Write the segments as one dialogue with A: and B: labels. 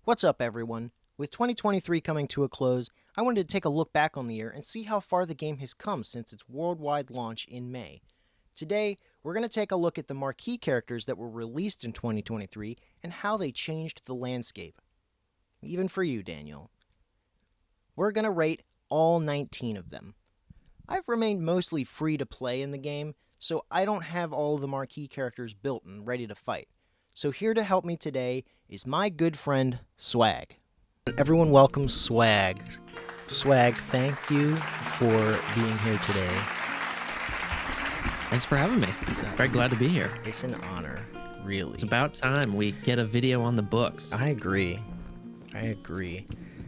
A: What's up, everyone? With 2023 coming to a close, I wanted to take a look back on the year and see how far the game has come since its worldwide launch in May. Today, we're going to take a look at the marquee characters that were released in 2023 and how they changed the landscape. Even for you, Daniel. We're going to rate all 19 of them. I've remained mostly free to play in the game, so I don't have all of the marquee characters built and ready to fight. So here to help me today is my good friend, Swag. Everyone welcome Swag. Swag, thank you for being here today.
B: Thanks for having me. Very glad to be here.
A: It's an honor, really.
B: It's about time we get a video on the books.
A: I agree.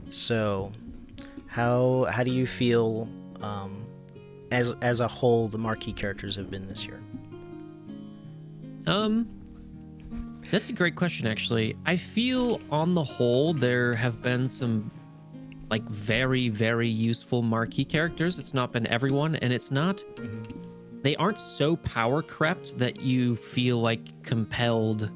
A: So, how do you feel as a whole the marquee characters have been this year?
B: That's a great question, actually. I feel on the whole there have been some like very, very useful marquee characters. It's not been everyone, and it's not they aren't so power crept that you feel like compelled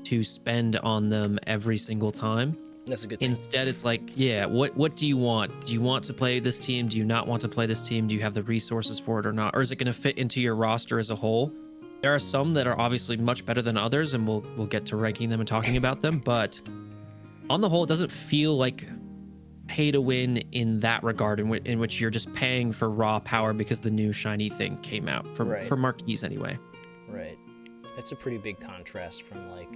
B: to spend on them every single time.
A: That's a good thing.
B: Instead, it's like, yeah, what do you want? Do you want to play this team? Do you not want to play this team? Do you have the resources for it or not? Or is it going to fit into your roster as a whole? There are some that are obviously much better than others, and we'll get to ranking them and talking about them. But on the whole, it doesn't feel like pay to win in that regard, in which you're just paying for raw power because the new shiny thing came out for marquees anyway.
A: Right. That's a pretty big contrast from like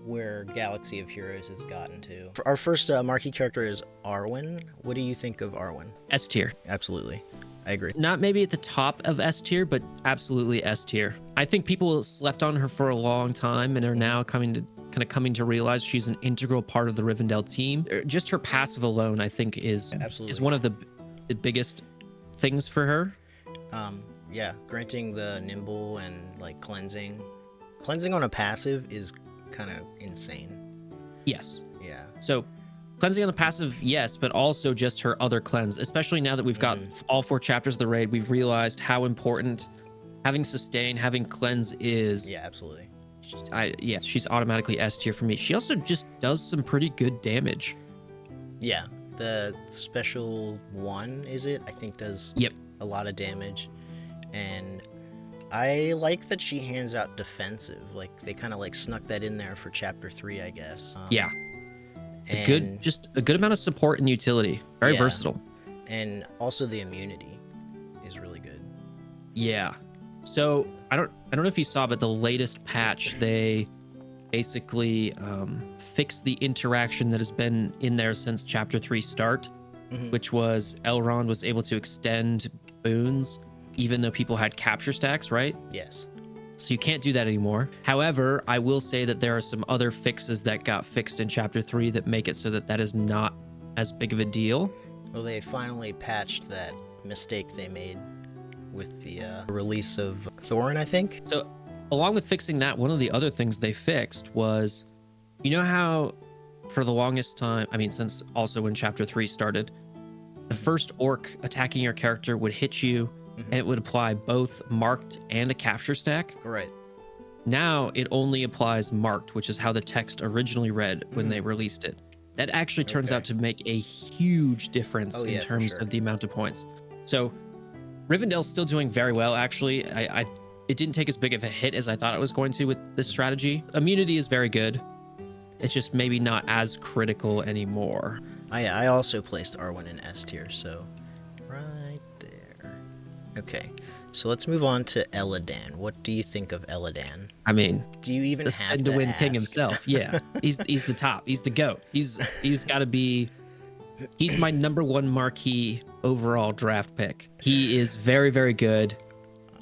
A: where Galaxy of Heroes has gotten to. Our first marquee character is Arwen. What do you think of Arwen?
B: S tier.
A: Absolutely. I agree.
B: Not maybe at the top of S tier, but absolutely S tier. I think people slept on her for a long time and are now coming to realize she's an integral part of the Rivendell team. Just her passive alone, I think, is one of the biggest things for her.
A: Yeah, granting the nimble and like cleansing on a passive is kind of insane.
B: Yes.
A: Yeah.
B: So cleansing on the passive, yes, but also just her other cleanse, especially now that we've got all 4 chapters of the raid, we've realized how important having sustain, having cleanse is.
A: Yeah, absolutely.
B: She's automatically S tier for me. She also just does some pretty good damage.
A: Yeah, the special one, is it? I think does a lot of damage. And I like that she hands out defensive. Like they kind of like snuck that in there for chapter 3, I guess.
B: Yeah. A good amount of support and utility. Very versatile. And
A: also the immunity is really good.
B: Yeah. So I don't know if you saw, but the latest patch, they basically fixed the interaction that has been in there since chapter 3 start, which was Elrond was able to extend boons even though people had capture stacks, right?
A: Yes.
B: So you can't do that anymore. However, I will say that there are some other fixes that got fixed in chapter 3 that make it so that is not as big of a deal.
A: Well, they finally patched that mistake they made with the release of Thorin, I think.
B: So along with fixing that, one of the other things they fixed was, you know how for the longest time, I mean, since also when chapter 3 started, the first orc attacking your character would hit you and it would apply both marked and a capture stack.
A: Right.
B: Now it only applies marked, which is how the text originally read when they released it. That actually turns out to make a huge difference in terms of the amount of points. So Rivendell's still doing very well, actually. It didn't take as big of a hit as I thought it was going to with this strategy. Immunity is very good. It's just maybe not as critical anymore.
A: I also placed Arwen in S tier, so right there. Okay, so let's move on to Elladan. What do you think of Elladan?
B: I mean,
A: do you even have
B: to win
A: ask?
B: King himself? Yeah, he's the top. He's the GOAT. He's got to be. He's my number 1 marquee overall draft pick. He is very, very good.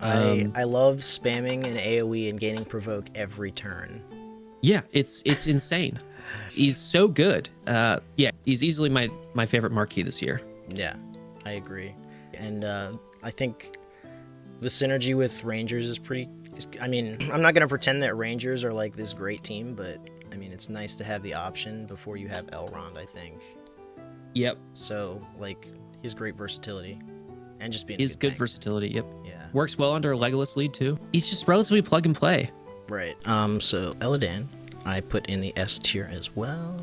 A: I love spamming an AoE and gaining provoke every turn.
B: Yeah, it's insane. He's so good. Yeah, he's easily my favorite marquee this year.
A: Yeah, I agree. And I think the synergy with Rangers is pretty. I mean, I'm not going to pretend that Rangers are like this great team, but I mean, it's nice to have the option before you have Elrond, I think.
B: Yep.
A: So, like, he has great versatility. And just being
B: He's good versatility, yep.
A: Yeah.
B: Works well under a Legolas lead, too. He's just relatively plug and play.
A: Right. So, Elladan, I put in the S tier as well.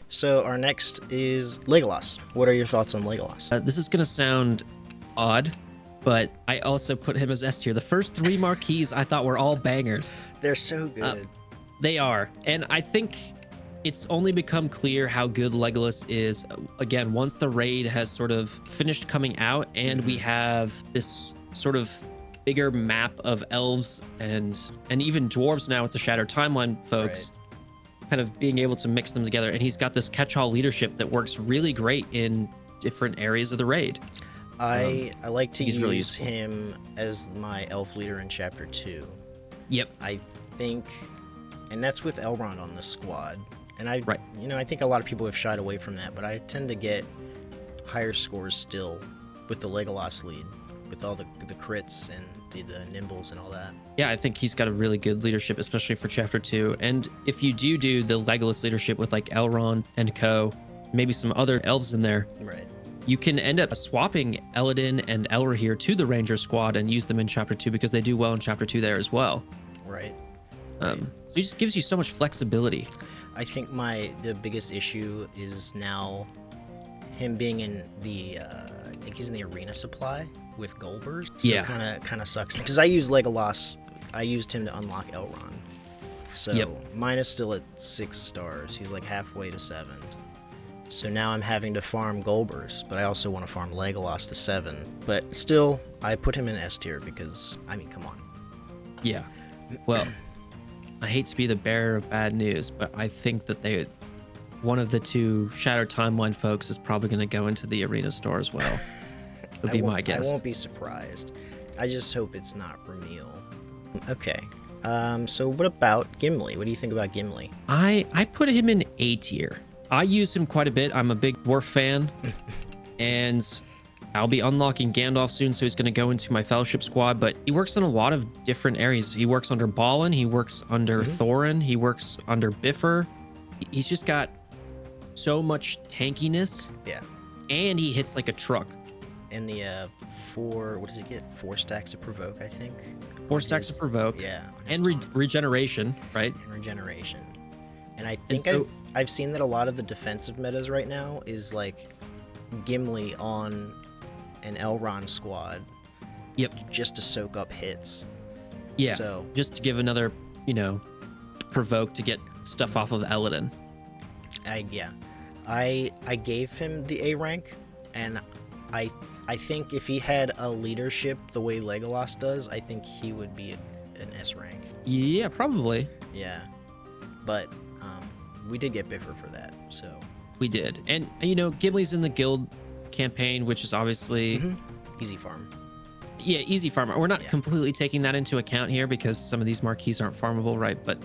A: So our next is Legolas. What are your thoughts on Legolas?
B: This is going to sound odd, but I also put him as S tier. The first 3 marquees I thought were all bangers.
A: They're so good.
B: They are. And I think it's only become clear how good Legolas is, again, once the raid has sort of finished coming out and we have this sort of bigger map of elves and even dwarves now with the Shattered Timeline folks. Right. Kind of being able to mix them together. And he's got this catch-all leadership that works really great in different areas of the raid.
A: I like to use
B: really
A: him as my elf leader in Chapter 2.
B: Yep.
A: I think, and that's with Elrond on the squad. And I think a lot of people have shied away from that, but I tend to get higher scores still with the Legolas lead, with all the crits and the nimbles and all that.
B: Yeah, I think he's got a really good leadership, especially for Chapter 2. And if you do the Legolas leadership with like Elrond and co, maybe some other elves in there,
A: right,
B: you can end up swapping Elladan and Elrohir to the Ranger squad and use them in Chapter 2 because they do well in Chapter 2 there as well.
A: Right.
B: So it just gives you so much flexibility.
A: I think the biggest issue is now him being in the I think he's in the arena supply with Golbers. So
B: yeah,
A: kind of sucks because I used Legolas. I used him to unlock Elrond. So mine is still at 6 stars. He's like halfway to 7. So now I'm having to farm Golbers, but I also want to farm Legolas to 7. But still, I put him in S tier because, I mean, come on.
B: Yeah. Well, I hate to be the bearer of bad news, but I think that one of the 2 Shattered Timeline folks is probably going to go into the arena store as well. Would be my guess.
A: I won't be surprised. I just hope it's not Rumil. Okay. So what about Gimli? What do you think about Gimli?
B: I put him in A tier. I use him quite a bit. I'm a big dwarf fan. And I'll be unlocking Gandalf soon, so he's going to go into my fellowship squad, but he works in a lot of different areas. He works under Balin, he works under Thorin, he works under Bifur. He's just got so much tankiness.
A: Yeah.
B: And he hits like a truck.
A: And the 4, what does he get? 4 stacks of provoke, I think.
B: 4 stacks of provoke.
A: Yeah.
B: And regeneration, right?
A: And regeneration. And I think I've seen that a lot of the defensive metas right now is like Gimli on an Elrond squad.
B: Yep.
A: Just to soak up hits.
B: Yeah.
A: So
B: just to give another, provoke to get stuff off of Elladan.
A: I gave him the A rank, and I think if he had a leadership the way Legolas does, I think he would be an S rank.
B: Yeah, probably.
A: Yeah. But we did get Bifur for that, so.
B: We did. And, Gimli's in the guild campaign, which is obviously...
A: Easy farm.
B: Yeah, easy farm. We're not completely taking that into account here because some of these marquees aren't farmable, right? But,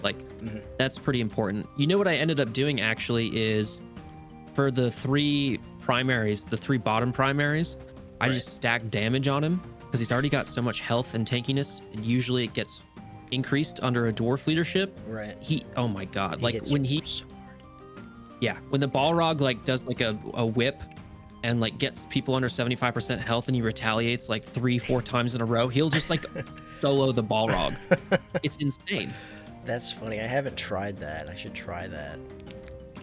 B: that's pretty important. You know what I ended up doing, actually, is for the 3 primaries, the 3 bottom primaries, I just stacked damage on him because he's already got so much health and tankiness, and usually it gets increased under a dwarf leadership.
A: Right.
B: Oh my god.
A: Yeah,
B: when the Balrog does a whip and gets people under 75% health and he retaliates 3-4 times in a row, he'll just solo the Balrog. It's insane.
A: That's funny. I haven't tried that. I should try that.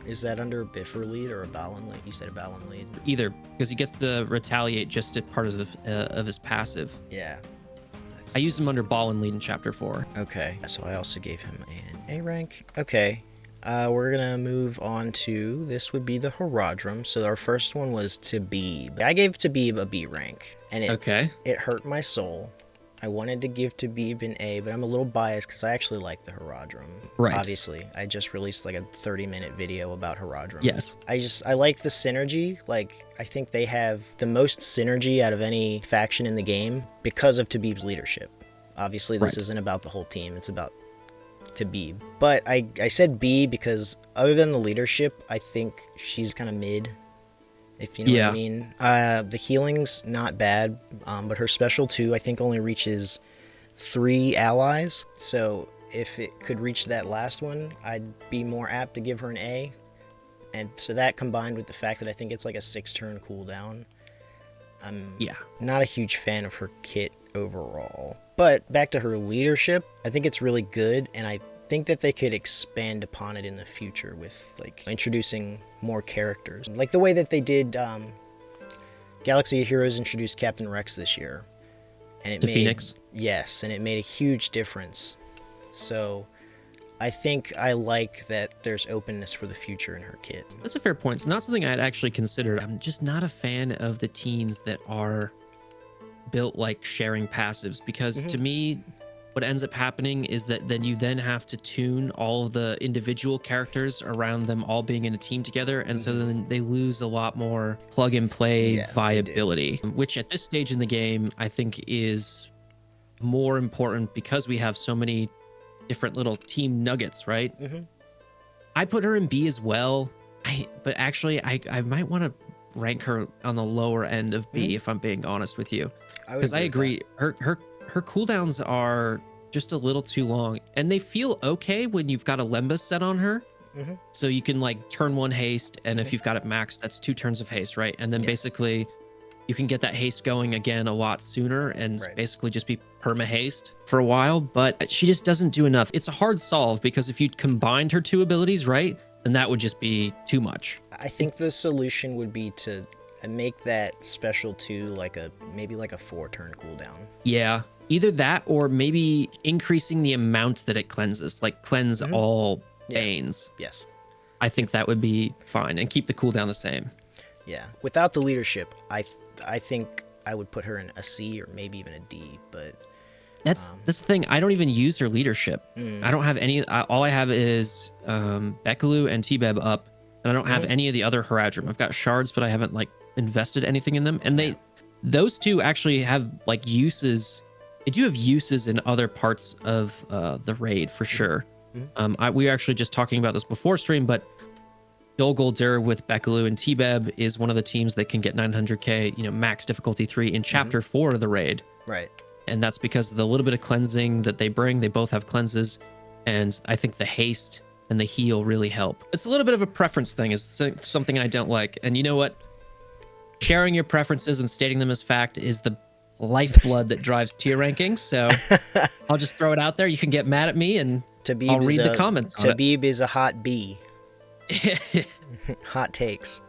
A: Is that under a Bifur lead or a Balin lead? You said a Balin lead.
B: Either, because he gets the retaliate just at part of his passive.
A: Yeah.
B: I used him under Balin lead in Chapter 4.
A: Okay. So I also gave him an A rank. Okay. We're going to move on to, this would be the Haradrim. So our first one was Tibeb. I gave Tibeb a B rank, and it hurt my soul. I wanted to give Tibeb an A, but I'm a little biased because I actually like the Haradrim.
B: Right.
A: Obviously, I just released a 30-minute video about Haradrim.
B: Yes.
A: I like the synergy. I think they have the most synergy out of any faction in the game because of Tibeb's leadership. Obviously, this isn't about the whole team. It's about Tibeb. But I said B because other than the leadership, I think she's kind of mid, if you know what I mean. The healing's not bad, but her special 2 I think only reaches 3 allies. So if it could reach that last one, I'd be more apt to give her an A. And so that combined with the fact that I think it's a 6-turn cooldown, I'm not a huge fan of her kit overall. But back to her leadership, I think it's really good, and I think that they could expand upon it in the future with like introducing more characters, like the way that they did. Galaxy of Heroes introduced Captain Rex this year, and it
B: To
A: made
B: Phoenix.
A: yes, and it made a huge difference. So I think I like that there's openness for the future in her kit.
B: That's a fair point. It's not something I'd actually considered. I'm just not a fan of the teams that are built like sharing passives, because to me, what ends up happening is that then you then have to tune all of the individual characters around them all being in a team together, and so then they lose a lot more plug and play
A: Yeah, they do.
B: viability, which at this stage in the game I think is more important because we have so many different little team nuggets, right? I put her in B as well, but actually I might want to rank her on the lower end of B if I'm being honest with you, because I agree her cooldowns are just a little too long, and they feel okay when you've got a Lembas set on her. So you can like turn 1 haste, and if you've got it maxed, that's 2 turns of haste, right? And then basically you can get that haste going again a lot sooner and basically just be perma haste for a while, but she just doesn't do enough. It's a hard solve, because if you combined her 2 abilities, right, then that would just be too much.
A: I think the solution would be to make that special 2 like maybe like a 4-turn cooldown.
B: Yeah, either that or maybe increasing the amount that it cleanses, like cleanse all Banes.
A: Yes.
B: I think that would be fine, and keep the cooldown the same.
A: Yeah. Without the leadership, I think I would put her in a C or maybe even a D, but
B: that's the thing. I don't even use her leadership. I don't have any. All I have is Bekelu and Tibeb up, and I don't have any of the other Haradrim. I've got shards, but I haven't like invested anything in them. And those 2 actually have like uses. They do have uses in other parts of the raid for sure. We were actually just talking about this before stream, but Dol Guldur with Bekelu and Tibeb is one of the teams that can get 900k, max difficulty 3 in chapter 4 of the raid.
A: Right.
B: And that's because of the little bit of cleansing that they bring. They both have cleanses, and I think the haste and the heal really help. It's a little bit of a preference thing. It's something I don't like. And you know what? Sharing your preferences and stating them as fact is the lifeblood that drives tier rankings. So I'll just throw it out there. You can get mad at me, and I'll read the comments on it.
A: Tibeb is a hot B. Hot takes.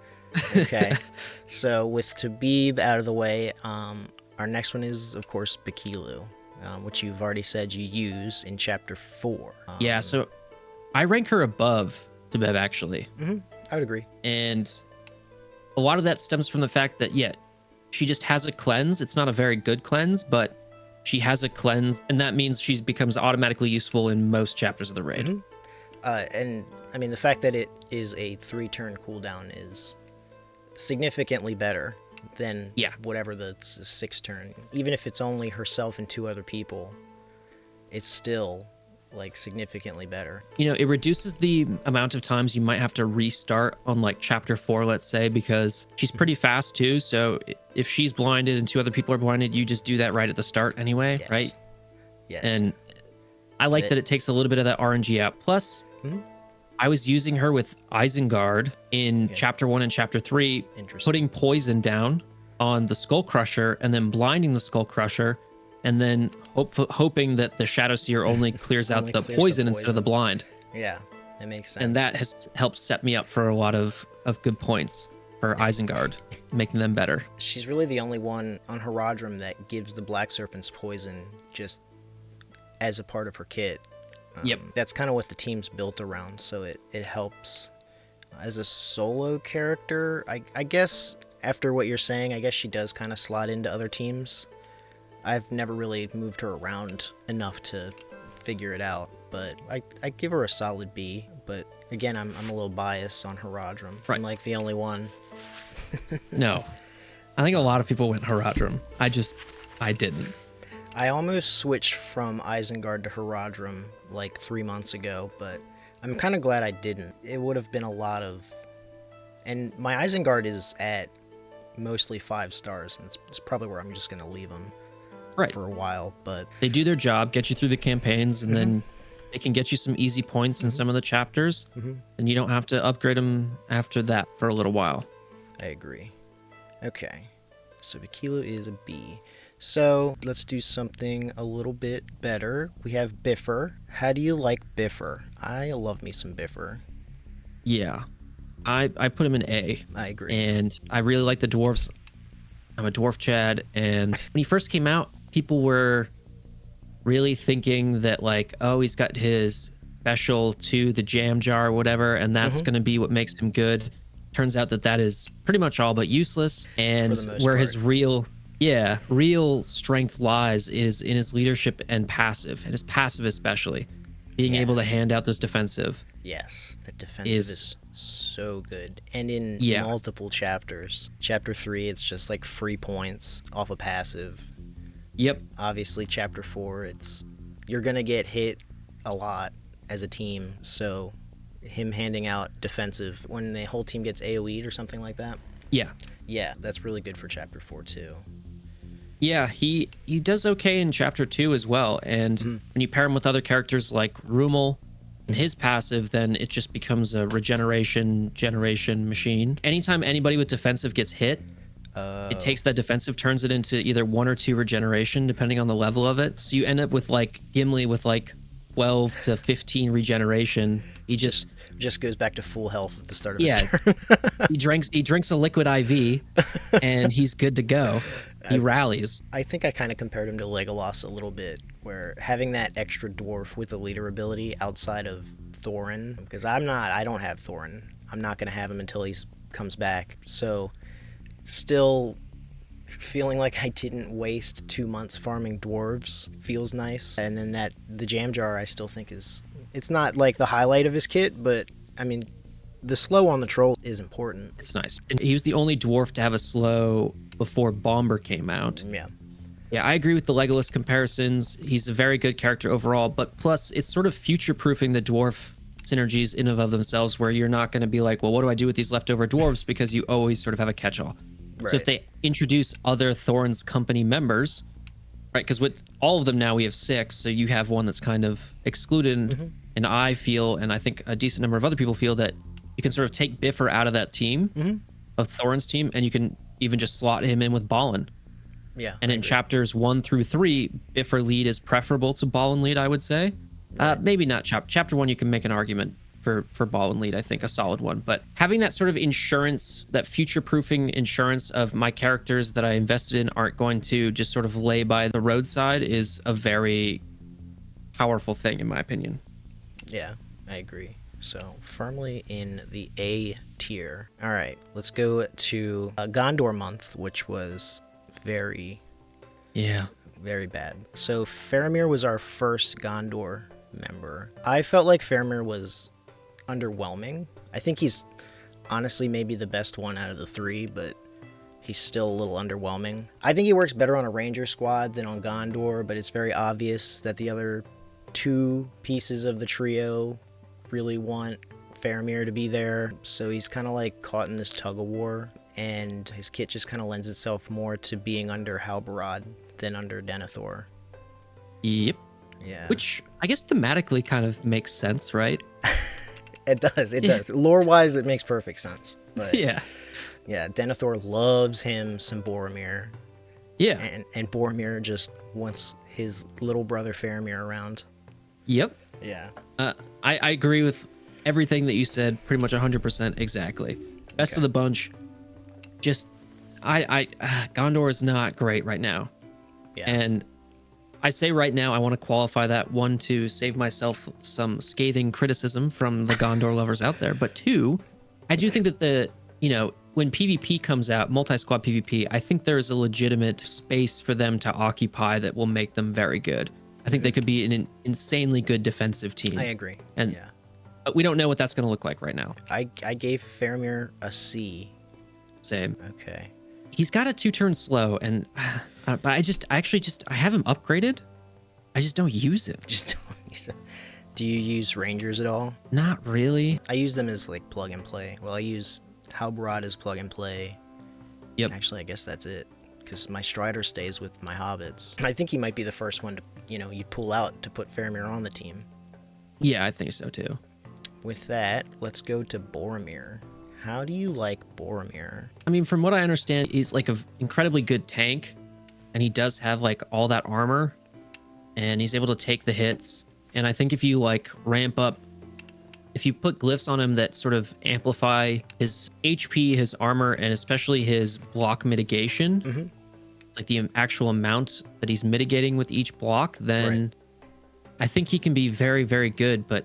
A: Okay. So with Tibeb out of the way, our next one is, of course, Bekelu, which you've already said you use in chapter 4.
B: Yeah, so I rank her above Tibeb, actually.
A: I would agree.
B: And a lot of that stems from the fact that, she just has a cleanse. It's not a very good cleanse, but she has a cleanse, and that means she becomes automatically useful in most chapters of the raid.
A: And I mean, the fact that it is a 3-turn cooldown is significantly better than whatever the 6-turn. Even if it's only herself and 2 other people, it's still like significantly better.
B: It reduces the amount of times you might have to restart on like chapter 4, let's say, because she's pretty fast too. So if she's blinded and 2 other people are blinded, you just do that right at the start anyway, right?
A: Yes.
B: And I like that it takes a little bit of that RNG out. Plus, I was using her with Isengard in chapter 1 and chapter 3, putting poison down on the Skull Crusher and then blinding the Skull Crusher, and then hoping that the Shadow Seer only clears out the poison instead of the blind.
A: Yeah, that makes sense.
B: And that has helped set me up for a lot of good points for Isengard, making them better.
A: She's really the only one on Haradrim that gives the Black Serpent's poison just as a part of her kit. That's kind of what the team's built around, so it helps. As a solo character, I guess, after what you're saying, I guess she does kind of slot into other teams. I've never really moved her around enough to figure it out, but I give her a solid B. But again, I'm a little biased on Haradrim.
B: Right.
A: I'm like the only one.
B: No, I think a lot of people went Haradrim. I didn't.
A: I almost switched from Isengard to Haradrim like 3 months ago, but I'm kind of glad I didn't. It would have been a lot of... And my Isengard is at mostly 5 stars, and it's probably where I'm just going to leave them for a while, but...
B: They do their job, get you through the campaigns, and then they can get you some easy points in some of the chapters, and you don't have to upgrade them after that for a little while.
A: I agree. Okay, so Bekelu is a B. So let's do something a little bit better. We have Bifur. How do you like Bifur? I love me some Bifur.
B: Yeah, I put him in A,
A: I agree.
B: and I really like the dwarves. I'm a dwarf Chad, and when he first came out, people were really thinking that like, oh, he's got his special to the jam jar or whatever, and that's going to be what makes him good. Turns out that that is pretty much all but useless,
A: For
B: and
A: the most
B: where
A: part.
B: his real strength lies is in his leadership and passive, and his passive especially, being able to
A: Yes.
B: hand out those defensive.
A: Yes, the defensive is so good. And in
B: Yeah.
A: multiple chapters. Chapter 3, it's just like free points off a passive.
B: Yep.
A: Obviously, chapter 4, it's you're going to get hit a lot as a team. So him handing out defensive when the whole team gets AoE'd or something like that.
B: Yeah.
A: Yeah, that's really good for chapter 4 too.
B: Yeah, he does okay in chapter 2 as well. And when you pair him with other characters like Rumil and his passive, then it just becomes a regeneration generation machine. Anytime anybody with defensive gets hit, it takes that defensive, turns it into either 1 or 2 regeneration, depending on the level of it. So you end up with like Gimli with like 12 to 15 regeneration. He just
A: goes back to full health at the start of
B: yeah,
A: his turn.
B: he drinks a liquid IV, and he's good to go. He rallies.
A: I think I kind of compared him to Legolas a little bit, where having that extra dwarf with a leader ability outside of Thorin, because I don't have Thorin. I'm not going to have him until he comes back. So still feeling like I didn't waste 2 months farming dwarves feels nice. And then the jam jar I still think it's not like the highlight of his kit, but I mean, the slow on the troll is important.
B: It's nice. And he was the only dwarf to have a slow before Bombur came out.
A: Yeah.
B: Yeah, I agree with the Legolas comparisons. He's a very good character overall, but plus it's sort of future-proofing the dwarf synergies in and of themselves, where you're not going to be like, well, what do I do with these leftover dwarves? Because you always sort of have a catch-all.
A: Right.
B: So if they introduce other Thorin's company members, right, because with all of them now we have 6, so you have one that's kind of excluded, and I feel, and I think a decent number of other people feel, that you can sort of take Bifur out of that team, of Thorin's team, and you can even just slot him in with Balin.
A: Yeah.
B: And in chapters 1 through 3, Bifur lead is preferable to Balin lead, I would say. Maybe not chapter 1. You can make an argument for Balin lead, I think, a solid one. But having that sort of insurance, that future-proofing insurance of my characters that I invested in aren't going to just sort of lay by the roadside is a very powerful thing, in my opinion.
A: Yeah, I agree. So firmly in the A tier. All right, let's go to Gondor month, which was very bad. So Faramir was our first Gondor member. I felt like Faramir was underwhelming. I think he's honestly maybe the best one out of the 3, but he's still a little underwhelming. I think he works better on a ranger squad than on Gondor, but it's very obvious that the other 2 pieces of the trio really want Faramir to be there, so he's kind of like caught in this tug-of-war, and his kit just kind of lends itself more to being under Halbarad than under Denethor.
B: Yep.
A: Yeah.
B: Which I guess thematically kind of makes sense, right?
A: It does. Lore-wise, it makes perfect sense. But
B: yeah,
A: Denethor loves him some Boromir.
B: Yeah.
A: And Boromir just wants his little brother Faramir around.
B: Yep.
A: Yeah.
B: I agree with everything that you said, pretty much 100% exactly. Best of the bunch. Just, Gondor is not great right now.
A: Yeah.
B: And I say right now, I want to qualify that, 1, to save myself some scathing criticism from the Gondor lovers out there. But 2, I do think that when PvP comes out, multi-squad PvP, I think there is a legitimate space for them to occupy that will make them very good. I think they could be an insanely good defensive team.
A: I agree.
B: And but we don't know what that's going to look like right now.
A: I gave Faramir a C.
B: Same.
A: Okay.
B: He's got a 2-turn slow, and but I have him upgraded. I just don't use it.
A: Just don't use it. Do you use Rangers at all?
B: Not really.
A: I use them as like plug and play. Well, I use Halbarad as plug and play.
B: Yep.
A: Actually, I guess that's it, because my Strider stays with my hobbits. I think he might be the first one to, you pull out to put Faramir on the team.
B: Yeah, I think so too.
A: With that, let's go to Boromir. How do you like Boromir?
B: I mean, from what I understand, he's like an incredibly good tank. and he does have like all that armor, and he's able to take the hits. And I think if you like ramp up, if you put glyphs on him that sort of amplify his HP, his armor, and especially his block mitigation, like the actual amount that he's mitigating with each block, then I think he can be very, very good. But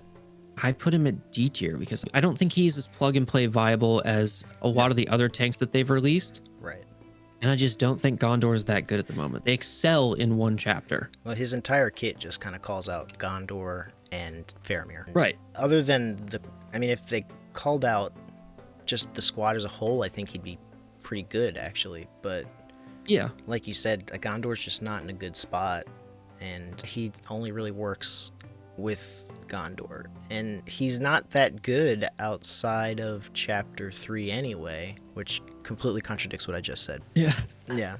B: I put him at D tier because I don't think he's as plug and play viable as a lot of the other tanks that they've released.
A: Right.
B: And I just don't think Gondor is that good at the moment. They excel in one chapter.
A: Well, his entire kit just kind of calls out Gondor and Faramir.
B: Right.
A: Other than if they called out just the squad as a whole, I think he'd be pretty good, actually. But
B: yeah,
A: like you said, Gondor's just not in a good spot, and he only really works with Gondor. And he's not that good outside of Chapter 3 anyway, which completely contradicts what I just said.
B: Yeah.
A: Yeah.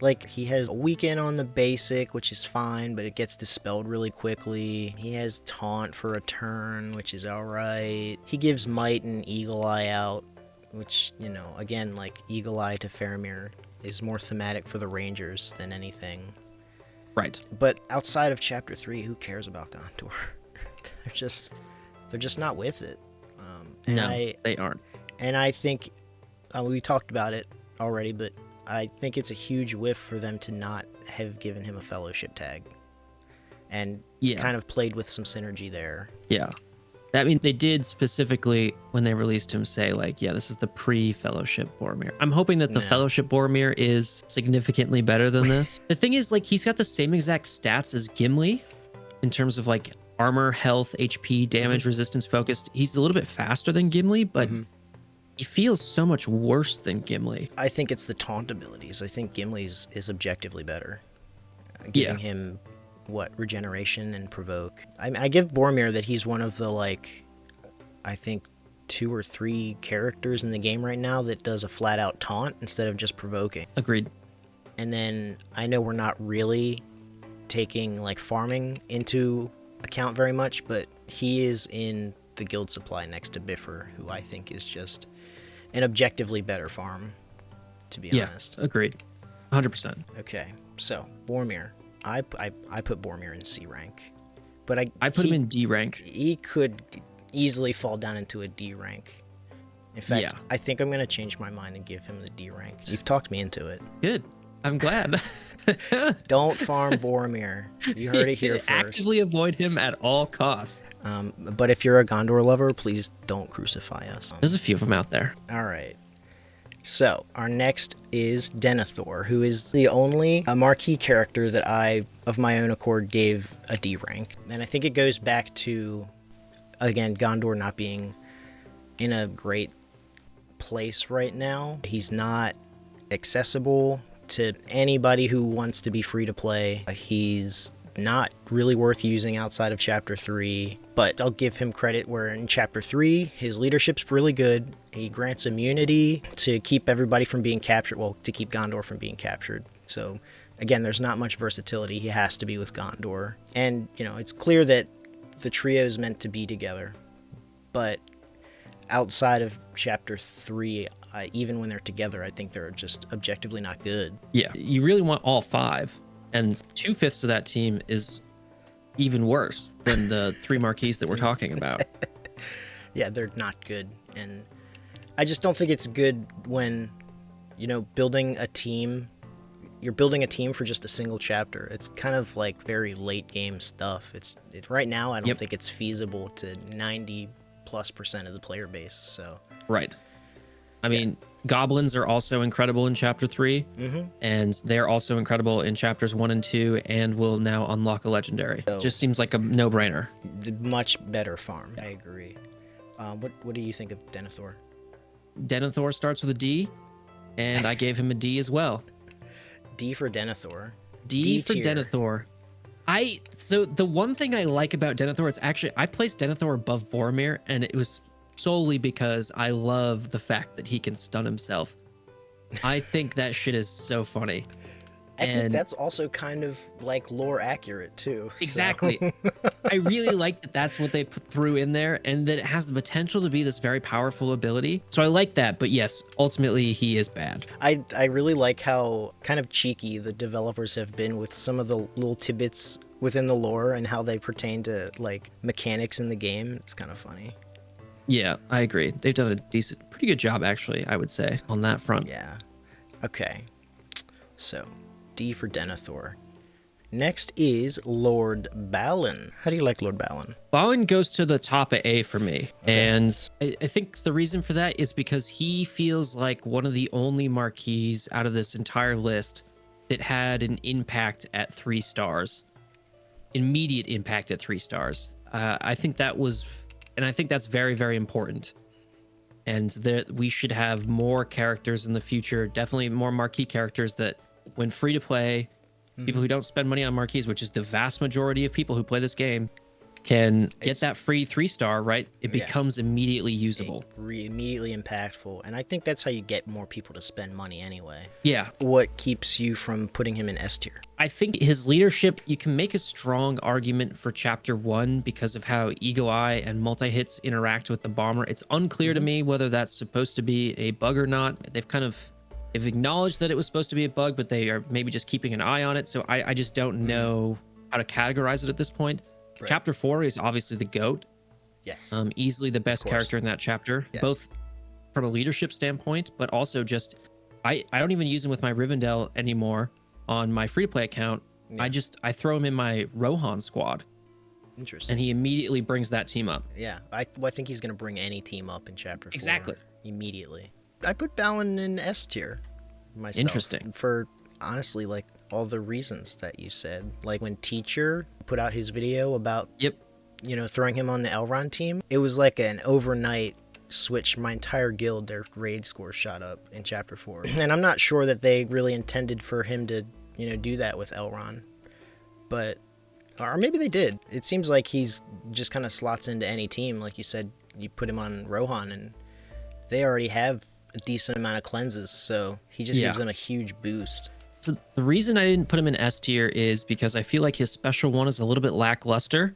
A: Like, he has a weekend on the basic, which is fine, but it gets dispelled really quickly. He has taunt for a turn, which is alright. He gives might and eagle eye out, which, again, like, eagle eye to Faramir is more thematic for the Rangers than anything.
B: Right.
A: But outside of Chapter 3, who cares about Gondor? they're just not with it.
B: They aren't.
A: And I think, we talked about it already, but I think it's a huge whiff for them to not have given him a fellowship tag and kind of played with some synergy there.
B: Yeah. I mean, they did specifically, when they released him, say, like, yeah, this is the pre-fellowship Boromir. I'm hoping that the fellowship Boromir is significantly better than this. The thing is, like, he's got the same exact stats as Gimli in terms of, like, armor, health, HP, damage, resistance focused. He's a little bit faster than Gimli, but he feels so much worse than Gimli.
A: I think it's the taunt abilities. I think Gimli's is objectively better. Giving him regeneration and provoke. I give Boromir that he's one of the, like, I think 2 or 3 characters in the game right now that does a flat out taunt instead of just provoking.
B: Agreed.
A: And then I know we're not really taking, like, farming into account very much, but he is in the guild supply next to Bifur, who I think is just an objectively better farm, to be honest.
B: Yeah, agreed. 100%.
A: Okay, so Boromir. I put Boromir in C rank, but
B: I put him in D rank.
A: He could easily fall down into a D rank. In fact, I think I'm going to change my mind and give him the D rank. You've talked me into it.
B: Good. I'm glad.
A: Don't farm Boromir. You heard it here first.
B: Actively avoid him at all costs.
A: But if you're a Gondor lover, please don't crucify us.
B: There's a few of them out there.
A: All right. So, our next is Benethor, who is the only marquee character that I, of my own accord, gave a D rank. And I think it goes back to, again, Gondor not being in a great place right now. He's not accessible to anybody who wants to be free to play. He's not really worth using outside of Chapter 3, but I'll give him credit where in Chapter 3, his leadership's really good. He grants immunity to keep everybody from being captured, well, to keep Gondor from being captured. So, again, there's not much versatility. He has to be with Gondor. And, it's clear that the trio is meant to be together, but outside of Chapter 3, even when they're together, I think they're just objectively not good.
B: Yeah, you really want all 5. And 2/5 of that team is even worse than the 3 marquees that we're talking about.
A: Yeah, they're not good. And I just don't think it's good when, building a team, you're building a team for just a single chapter. It's kind of like very late game stuff. Right now, I don't think it's feasible to 90+% of the player base. So
B: right. I mean, goblins are also incredible in Chapter 3, and they're also incredible in Chapters 1 and 2, and will now unlock a legendary.
A: So,
B: just seems like a no-brainer.
A: Much better farm. I agree. What do you think of Denethor?
B: Denethor starts with a D, and I gave him a D as well.
A: D for Denethor.
B: D for
A: tier.
B: Denethor. So the one thing I like about Denethor is actually I placed Denethor above Boromir, and it was solely because I love the fact that he can stun himself. I think that shit is so funny.
A: I think
B: And
A: that's also kind of like lore accurate too.
B: exactly.
A: So.
B: I really like that that's what they threw in there, and that it has the potential to be this very powerful ability. So I like that, but yes, ultimately he is bad.
A: I really like how kind of cheeky the developers have been with some of the little tidbits within the lore and how they pertain to like mechanics in the game. It's kind of funny.
B: Yeah, I agree. They've done a pretty good job, actually, I would say, on that front.
A: Yeah. Okay. So, D for Denethor. Next is Lord Balin. How do you like Lord Balin?
B: Balin goes to the top of A for me.
A: Okay.
B: And I think the reason for that is because he feels like one of the only Marquees out of this entire list that had an impact at 3 stars. Immediate impact at 3 stars. I think that was, and I think that's very, very important. And that we should have more characters in the future, definitely more Marquee characters that when free to play, people who don't spend money on Marquees, which is the vast majority of people who play this game, can get that free 3-star, right? It becomes immediately usable.
A: Immediately impactful. And I think that's how you get more people to spend money anyway.
B: Yeah.
A: What keeps you from putting him in S tier?
B: I think his leadership, you can make a strong argument for Chapter 1 because of how Eagle Eye and multi-hits interact with the bomber. It's unclear to me whether that's supposed to be a bug or not. They've acknowledged that it was supposed to be a bug, but they are maybe just keeping an eye on it. So I just don't know how to categorize it at this point. Right. Chapter 4 is obviously the GOAT.
A: Yes.
B: Easily the best character in that chapter, both from a leadership standpoint, but also just, I don't even use him with my Rivendell anymore on my free-to-play account. Yeah. I throw him in my Rohan squad.
A: Interesting.
B: And he immediately brings that team up.
A: Yeah, I think he's going to bring any team up in Chapter 4.
B: Exactly.
A: Immediately. I put Balin in S tier myself.
B: Interesting.
A: For, honestly, like, all the reasons that you said. Like, when Teacher put out his video about, throwing him on the Elrond team, it was like an overnight switch. My entire guild, their raid score shot up in Chapter 4. And I'm not sure that they really intended for him to, do that with Elrond. But, or maybe they did. It seems like he's just kind of slots into any team. Like you said, you put him on Rohan, and they already have a decent amount of cleanses, so he just gives them a huge boost.
B: So the reason I didn't put him in S tier is because I feel like his special one is a little bit lackluster.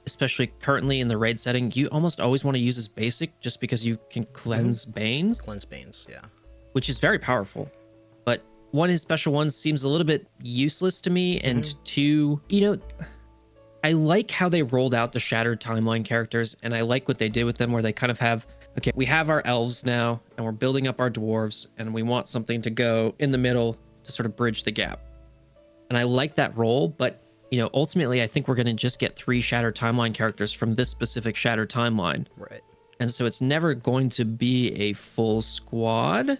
B: Especially currently in the raid setting. You almost always want to use his basic just because you can cleanse Banes.
A: Cleanse Banes, yeah.
B: Which is very powerful. But one, his special one seems a little bit useless to me. And two, I like how they rolled out the Shattered Timeline characters, and I like what they did with them where they kind of have, okay, we have our elves now, and we're building up our dwarves, and we want something to go in the middle to sort of bridge the gap. And I like that role, but, ultimately, I think we're going to just get 3 Shattered Timeline characters from this specific Shattered Timeline.
A: Right.
B: And so it's never going to be a full squad.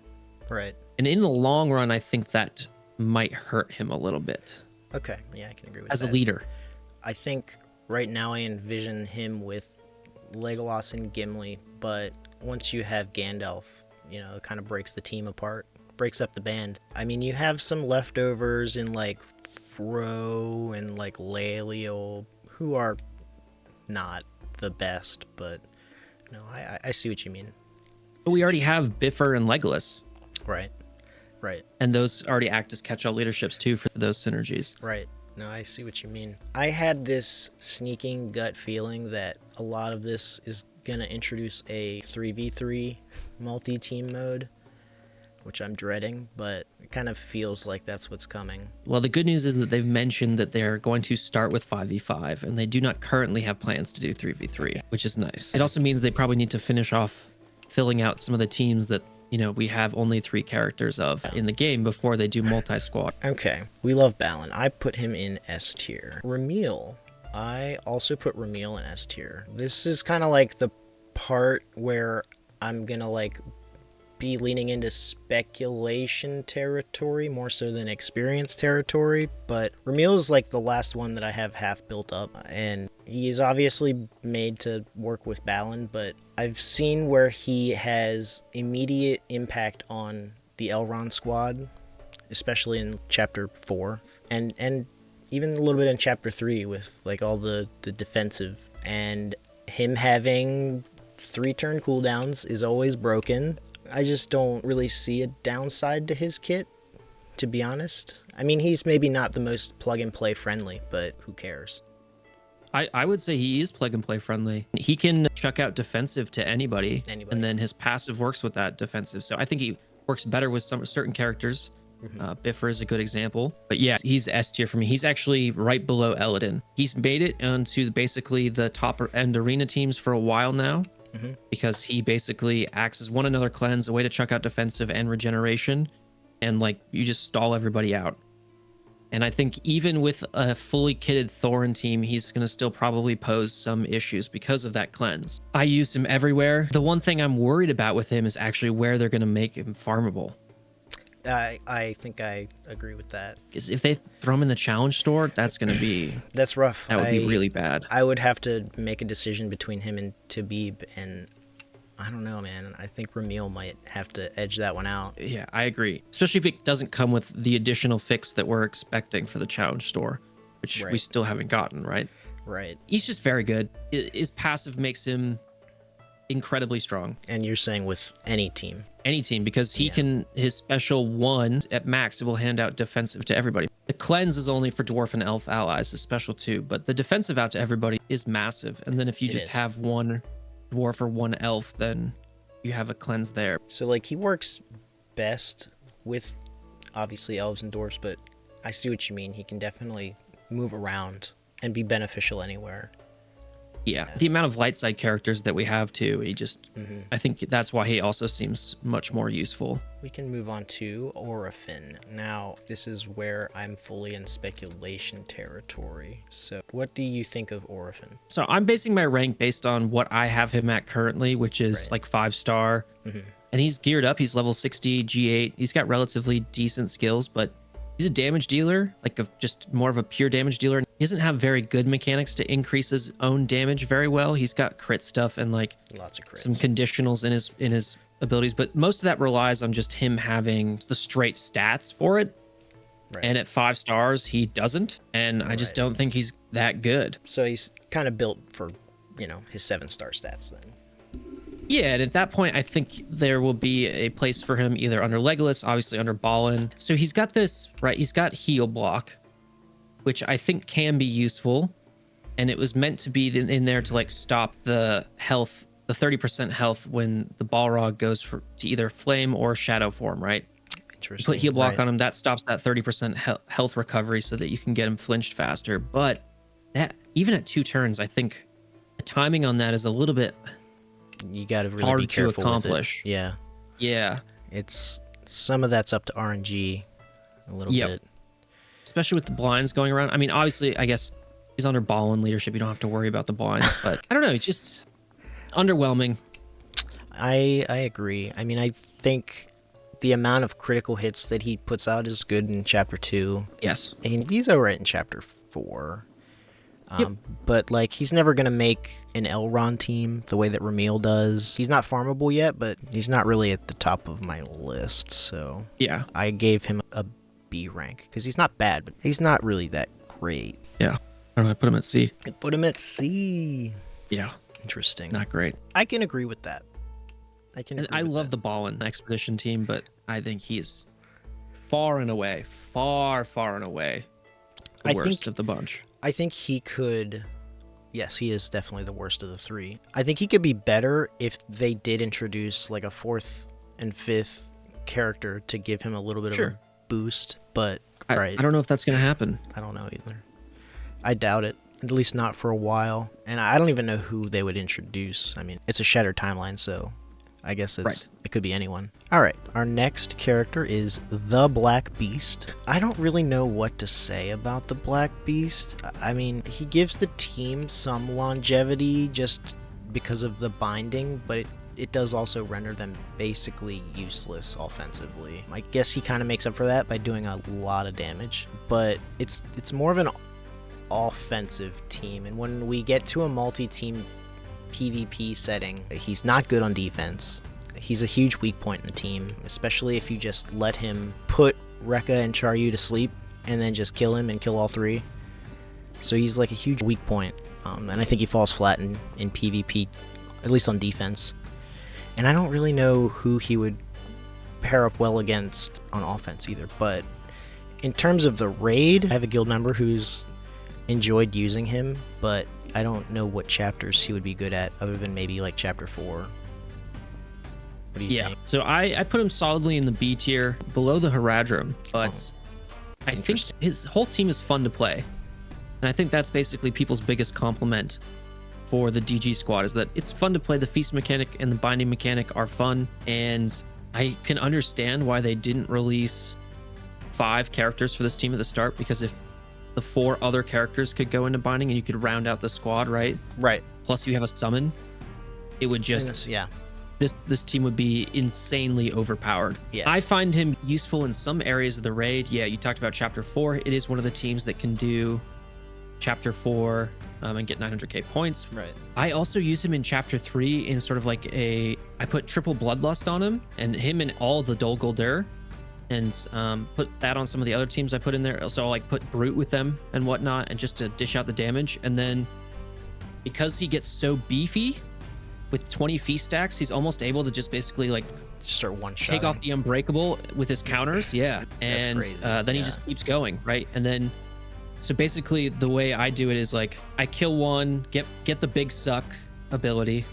A: Right.
B: And in the long run, I think that might hurt him a little bit.
A: Okay, yeah, I can agree with that.
B: As a leader.
A: I think right now I envision him with Legolas and Gimli, but once you have Gandalf, it kind of breaks the team apart, breaks up the band. I mean, you have some leftovers in like Fro and like Laeliel, who are not the best, but I see what you mean.
B: But we already have Bifur and Legolas.
A: Right.
B: And those already act as catch-all leaderships too for those synergies.
A: Right. No, I see what you mean. I had this sneaking gut feeling that a lot of this is going to introduce a 3v3 multi-team mode, which I'm dreading, but it kind of feels like that's what's coming.
B: Well, the good news is that they've mentioned that they're going to start with 5v5, and they do not currently have plans to do 3v3, which is nice. It also means they probably need to finish off filling out some of the teams that we have only 3 characters of in the game before they do multi-squad.
A: Okay, we love Balin. I put him in S tier. Rumil. I also put Rumil in S tier. This is kind of like the part where I'm gonna be leaning into speculation territory more so than experience territory, but Rumil is like the last one that I have half built up, and he is obviously made to work with Balin, but I've seen where he has immediate impact on the Elrond squad, especially in Chapter 4, and even a little bit in Chapter 3 with like all the defensive, and him having 3 turn cooldowns is always broken. I just don't really see a downside to his kit. to be honest. I mean, he's maybe not the most plug-and-play friendly, but who cares?
B: I would say he is plug-and-play friendly. He can chuck out defensive to anybody, and then his passive works with that defensive. So I think he works better with some certain characters. Bifur is a good example. But yeah, he's S tier for me. He's actually right below Elladan. He's made it onto basically the top end arena teams for a while now, because he basically acts as one another cleanse, a way to chuck out defensive and regeneration, and like you just stall everybody out. And I think even with a fully kitted Thorin team, he's going to still probably pose some issues because of that cleanse. I use him everywhere. The one thing I'm worried about with him is actually where they're going to make him farmable.
A: I think I agree with that.
B: Because if they throw him in the challenge store, that's going to be...
A: That's rough.
B: That would be really bad.
A: I would have to make a decision between him and Tibeb, and I don't know, man. I think Rumil might have to edge that one out.
B: Yeah, I agree. Especially if it doesn't come with the additional fix that we're expecting for the challenge store, which we still haven't gotten, right?
A: Right.
B: He's just very good. His passive makes him incredibly strong.
A: And you're saying with any team?
B: Any team, because he can, his special one at max, it will hand out defensive to everybody. The cleanse is only for dwarf and elf allies, a special 2, but the defensive out to everybody is massive. And then if you just have one dwarf or one elf, then you have a cleanse there.
A: So like he works best with obviously elves and dwarves, but I see what you mean. He can definitely move around and be beneficial anywhere.
B: Yeah, the amount of light side characters that we have too, he just, I think that's why he also seems much more useful.
A: We can move on to Orophin. Now, this is where I'm fully in speculation territory. So what do you think of Orophin?
B: So I'm basing my rank based on what I have him at currently, which is like 5-star. And he's geared up, he's level 60, G8. He's got relatively decent skills, but he's a damage dealer, like just more of a pure damage dealer. He doesn't have very good mechanics to increase his own damage very well. He's got crit stuff and like
A: lots of crits,
B: some conditionals in his abilities, but most of that relies on just him having the straight stats for it. And at 5 stars, he doesn't, and I just don't think he's that good.
A: So he's kind of built for, you know, his 7-star stats then.
B: Yeah, and at that point, I think there will be a place for him either under Legolas, obviously under Balin. So he's got this, right? He's got heal block, which I think can be useful. And it was meant to be in there to like stop the health, the 30% health when the Balrog goes to either flame or shadow form, right?
A: Interesting.
B: You put heal block on him, that stops that 30% health recovery so that you can get him flinched faster. But that even at 2 turns, I think the timing on that is a little bit...
A: You got to really
B: hard
A: be careful
B: to accomplish.
A: With it.
B: Yeah.
A: It's some of that's up to RNG a little bit.
B: Especially with the blinds going around. I mean, obviously, I guess he's under Balin leadership. You don't have to worry about the blinds, but I don't know. It's just underwhelming.
A: I agree. I mean, I think the amount of critical hits that he puts out is good in chapter 2.
B: Yes.
A: And he's alright in chapter 4. But like he's never gonna make an Elrond team the way that Rumil does. He's not farmable yet, but he's not really at the top of my list. So
B: yeah,
A: I gave him a B rank because he's not bad, but he's not really that great.
B: Yeah, I don't know. I put him at C.
A: I put him at C.
B: Yeah,
A: interesting.
B: Not great.
A: I can agree with that.
B: I love the Balin expedition team, but I think he's far and away the worst of the bunch.
A: I think he could... Yes, he is definitely the worst of the 3. I think he could be better if they did introduce like a 4th and 5th character to give him a little bit of a boost, but...
B: I don't know if that's going to happen.
A: I don't know either. I doubt it. At least not for a while. And I don't even know who they would introduce. I mean, it's a Shattered timeline, so... I guess it could be anyone. Alright, our next character is the Black Beast. I don't really know what to say about the Black Beast. I mean, he gives the team some longevity just because of the binding, but it does also render them basically useless offensively. I guess he kind of makes up for that by doing a lot of damage, but it's more of an offensive team, and when we get to a multi-team PvP setting, he's not good on defense. He's a huge weak point in the team, especially if you just let him put Rehka and Charu to sleep and then just kill him and kill all 3. So he's like a huge weak point, and I think he falls flat in PvP, at least on defense. And I don't really know who he would pair up well against on offense either, but In terms of the raid, I have a guild member who's enjoyed using him, but I don't know what chapters he would be good at other than maybe like chapter 4. What do you think?
B: So I put him solidly in the B tier, below the Haradrim, but I think his whole team is fun to play. And I think that's basically people's biggest compliment for the DG squad, is that it's fun to play. The feast mechanic and the binding mechanic are fun, and I can understand why they didn't release 5 characters for this team at the start, because if the 4 other characters could go into binding and you could round out the squad, right? Plus you have a summon, it would just this team would be insanely overpowered. I find him useful in some areas of the raid. You talked about chapter 4. It is one of the teams that can do chapter 4 and get 900k points. I also use him in chapter 3 in sort of like I put triple bloodlust on him and all the Dol Guldur, and put that on some of the other teams I put in there. So I'll like put brute with them and whatnot, and just to dish out the damage. And then because he gets so beefy with 20 feast stacks, he's almost able to just basically like
A: start one-shotting,
B: take off the unbreakable with his counters. And then he just keeps going, right? And then so basically the way I do it is like I kill one, get the big suck ability,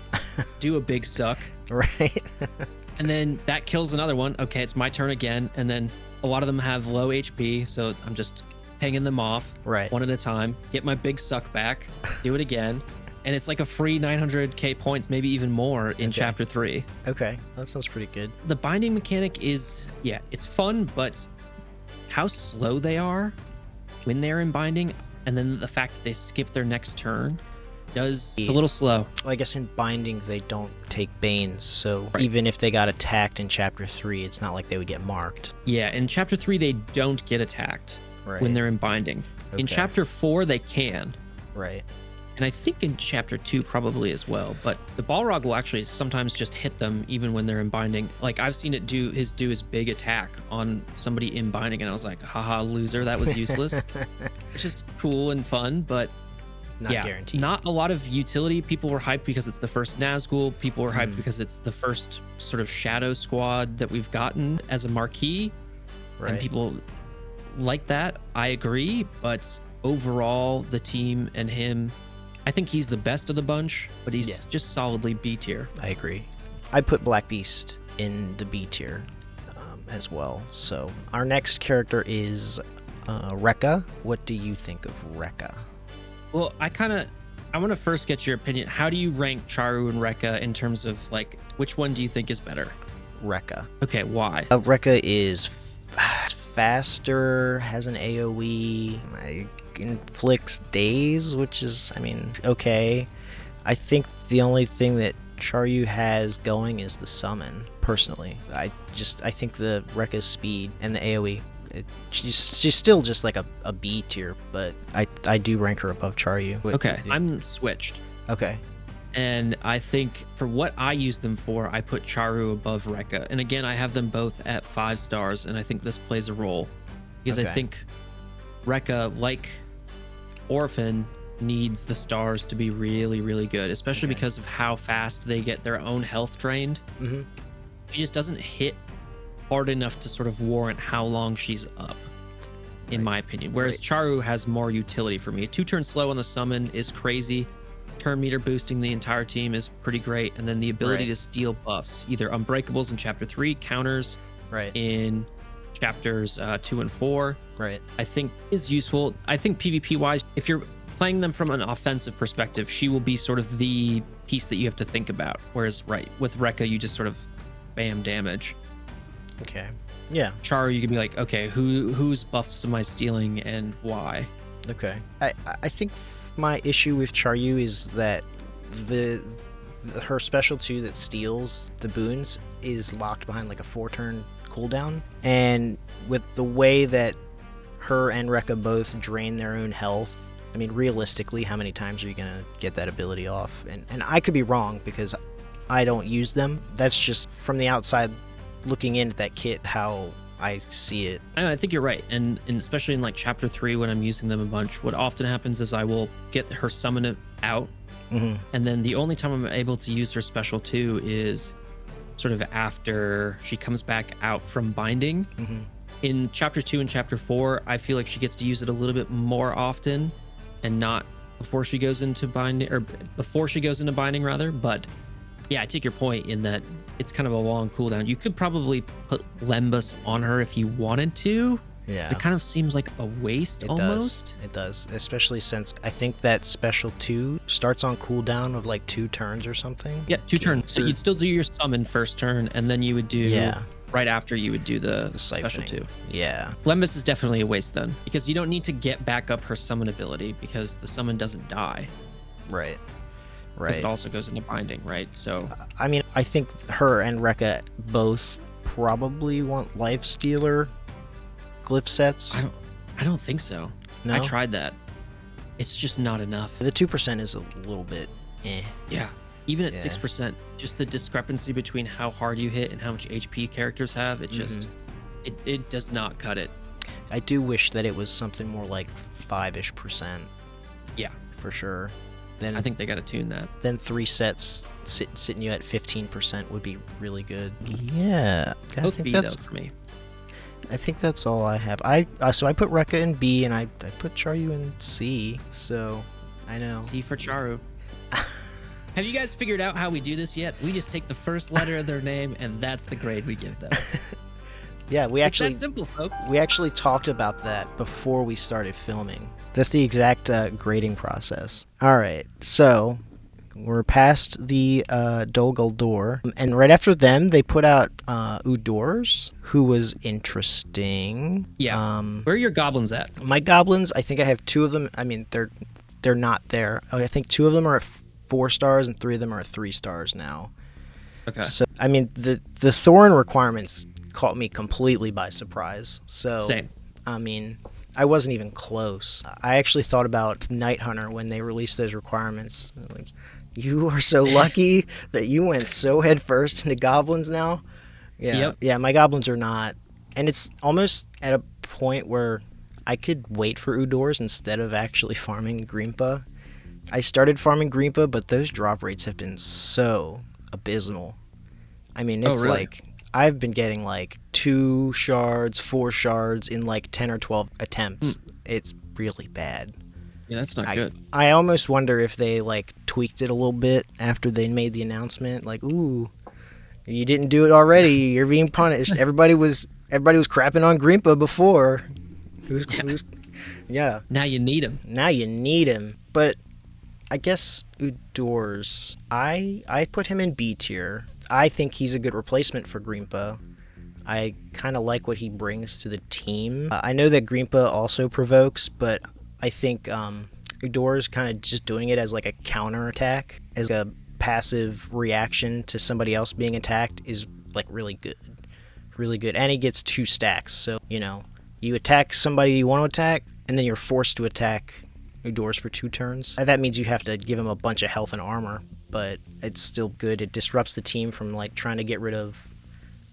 B: do a big suck, and then that kills another one. Okay, it's my turn again. And then a lot of them have low HP, so I'm just hanging them off one at a time, get my big suck back, do it again. And it's like a free 900k points, maybe even more in chapter 3.
A: Okay, that sounds pretty good.
B: The binding mechanic is, it's fun, but how slow they are when they're in binding, and then the fact that they skip their next turn, it's a little slow.
A: Well, I guess in binding they don't take banes, so even if they got attacked in chapter 3, it's not like they would get marked.
B: In chapter 3 they don't get attacked when they're in binding. In chapter 4 they can. And I think in chapter 2 probably as well, but the Balrog will actually sometimes just hit them even when they're in binding. Like I've seen it do his big attack on somebody in binding, and I was like, haha, loser, that was useless. It's just cool and fun, but
A: not guaranteed.
B: Not a lot of utility. People were hyped because it's the first Nazgul. People were hyped because it's the first sort of shadow squad that we've gotten as a marquee. And people like that. I agree, but overall the team and him, I think he's the best of the bunch, but he's just solidly B tier.
A: I agree. I put Black Beast in the B tier as well. So our next character is Rehka. What do you think of Rehka?
B: Well, I want to first get your opinion. How do you rank Charu and Rehka in terms of like, which one do you think is better?
A: Rehka.
B: Okay, why?
A: Rehka is faster, has an AoE, inflicts daze, which is, okay. I think the only thing that Charu has going is the summon, personally. I think the Rehka's speed and the AoE, she's still just like a B tier, but I do rank her above Charu.
B: Okay, I'm switched.
A: Okay.
B: And I think for what I use them for, I put Charu above Rehka. And again, I have them both at 5 stars, and I think this plays a role. Because I think Rehka, like Orophin, needs the stars to be really, really good, especially because of how fast they get their own health drained. She just doesn't hit hard enough to sort of warrant how long she's up, in my opinion. Whereas Charu has more utility for me. 2-turn slow on the summon is crazy. Turn meter boosting the entire team is pretty great. And then the ability to steal buffs, either unbreakables in chapter 3, counters in chapters 2 and 4, I think is useful. I think PvP wise, if you're playing them from an offensive perspective, she will be sort of the piece that you have to think about. Whereas with Rehka, you just sort of bam damage.
A: Okay. Yeah.
B: Charu, you could be like, okay, whose buffs am I stealing and why?
A: Okay. I think my issue with Charu is that her special 2 that steals the boons is locked behind like a 4-turn cooldown, and with the way that her and Rehka both drain their own health, realistically, how many times are you gonna get that ability off? And I could be wrong because I don't use them. That's just from the outside looking in at that kit how I see it.
B: I think you're right, and especially in like chapter 3 when I'm using them a bunch, what often happens is I will get her summon out, and then the only time I'm able to use her special 2 is sort of after she comes back out from binding, In chapter 2 and chapter 4, I feel like she gets to use it a little bit more often, and not before she goes into binding, or before she goes into binding rather. But yeah, I take your point in that it's kind of a long cooldown. You could probably put Lembas on her if you wanted to.
A: Yeah.
B: It kind of seems like a waste almost.
A: It does, especially since I think that special 2 starts on cooldown of like 2 turns or something.
B: Yeah, 2 turns. So you'd still do your summon first turn, and then you would do right after you would do the special 2.
A: Yeah.
B: Lembas is definitely a waste then, because you don't need to get back up her summon ability because the summon doesn't die.
A: Right.
B: Because it also goes into binding, right? So
A: I mean, I think her and Rehka both probably want Life Stealer glyph sets.
B: I don't think so.
A: No?
B: I tried that. It's just not enough.
A: The 2% is a little bit
B: Yeah. Even at 6%, just the discrepancy between how hard you hit and how much HP characters have, it just it does not cut it.
A: I do wish that it was something more like 5-ish%.
B: Yeah.
A: For sure. Then
B: I think they got to tune that.
A: Then 3 sets sitting you at 15% would be really good. Yeah.
B: Both B though for me.
A: I think that's all I have. So I put Rehka in B, and I put Charu in C. So I know.
B: C for Charu. Have you guys figured out how we do this yet? We just take the first letter of their name, and that's the grade we give them.
A: Yeah,
B: it's that simple, folks.
A: We actually talked about that before we started filming. That's the exact grading process. All right, so we're past the Dol Guldur, and right after them, they put out Udurz, who was interesting.
B: Yeah. Where are your goblins at?
A: My goblins, I think I have 2 of them. I mean, they're not there. I think 2 of them are at 4 stars, and 3 of them are at 3 stars now.
B: Okay.
A: So I mean, the Thorin requirements caught me completely by surprise. So
B: same.
A: I mean, I wasn't even close. I actually thought about Night Hunter when they released those requirements. Like, you are so lucky that you went so headfirst into goblins now. Yeah.
B: Yep.
A: Yeah, my goblins are not. And it's almost at a point where I could wait for Udurz instead of actually farming Grimpa. I started farming Grimpa, but those drop rates have been so abysmal. I mean, it's
B: really?
A: like I've been getting like 2 shards, 4 shards in like 10 or 12 attempts. It's really bad.
B: Yeah, that's not good.
A: I almost wonder if they like tweaked it a little bit after they made the announcement. Like, ooh, you didn't do it already. You're being punished. Everybody was crapping on Grimpa before. Yeah.
B: Now you need him.
A: Now you need him. But I guess Udurz, I put him in B tier. I think he's a good replacement for Grimpa. I kind of like what he brings to the team. I know that Grimpa also provokes, but I think Udurz kind of just doing it as like a counter attack, as a passive reaction to somebody else being attacked is like really good. Really good. And he gets 2 stacks. So, you attack somebody you want to attack, and then you're forced to attack Udurz for 2 turns. That means you have to give him a bunch of health and armor, but it's still good. It disrupts the team from like trying to get rid of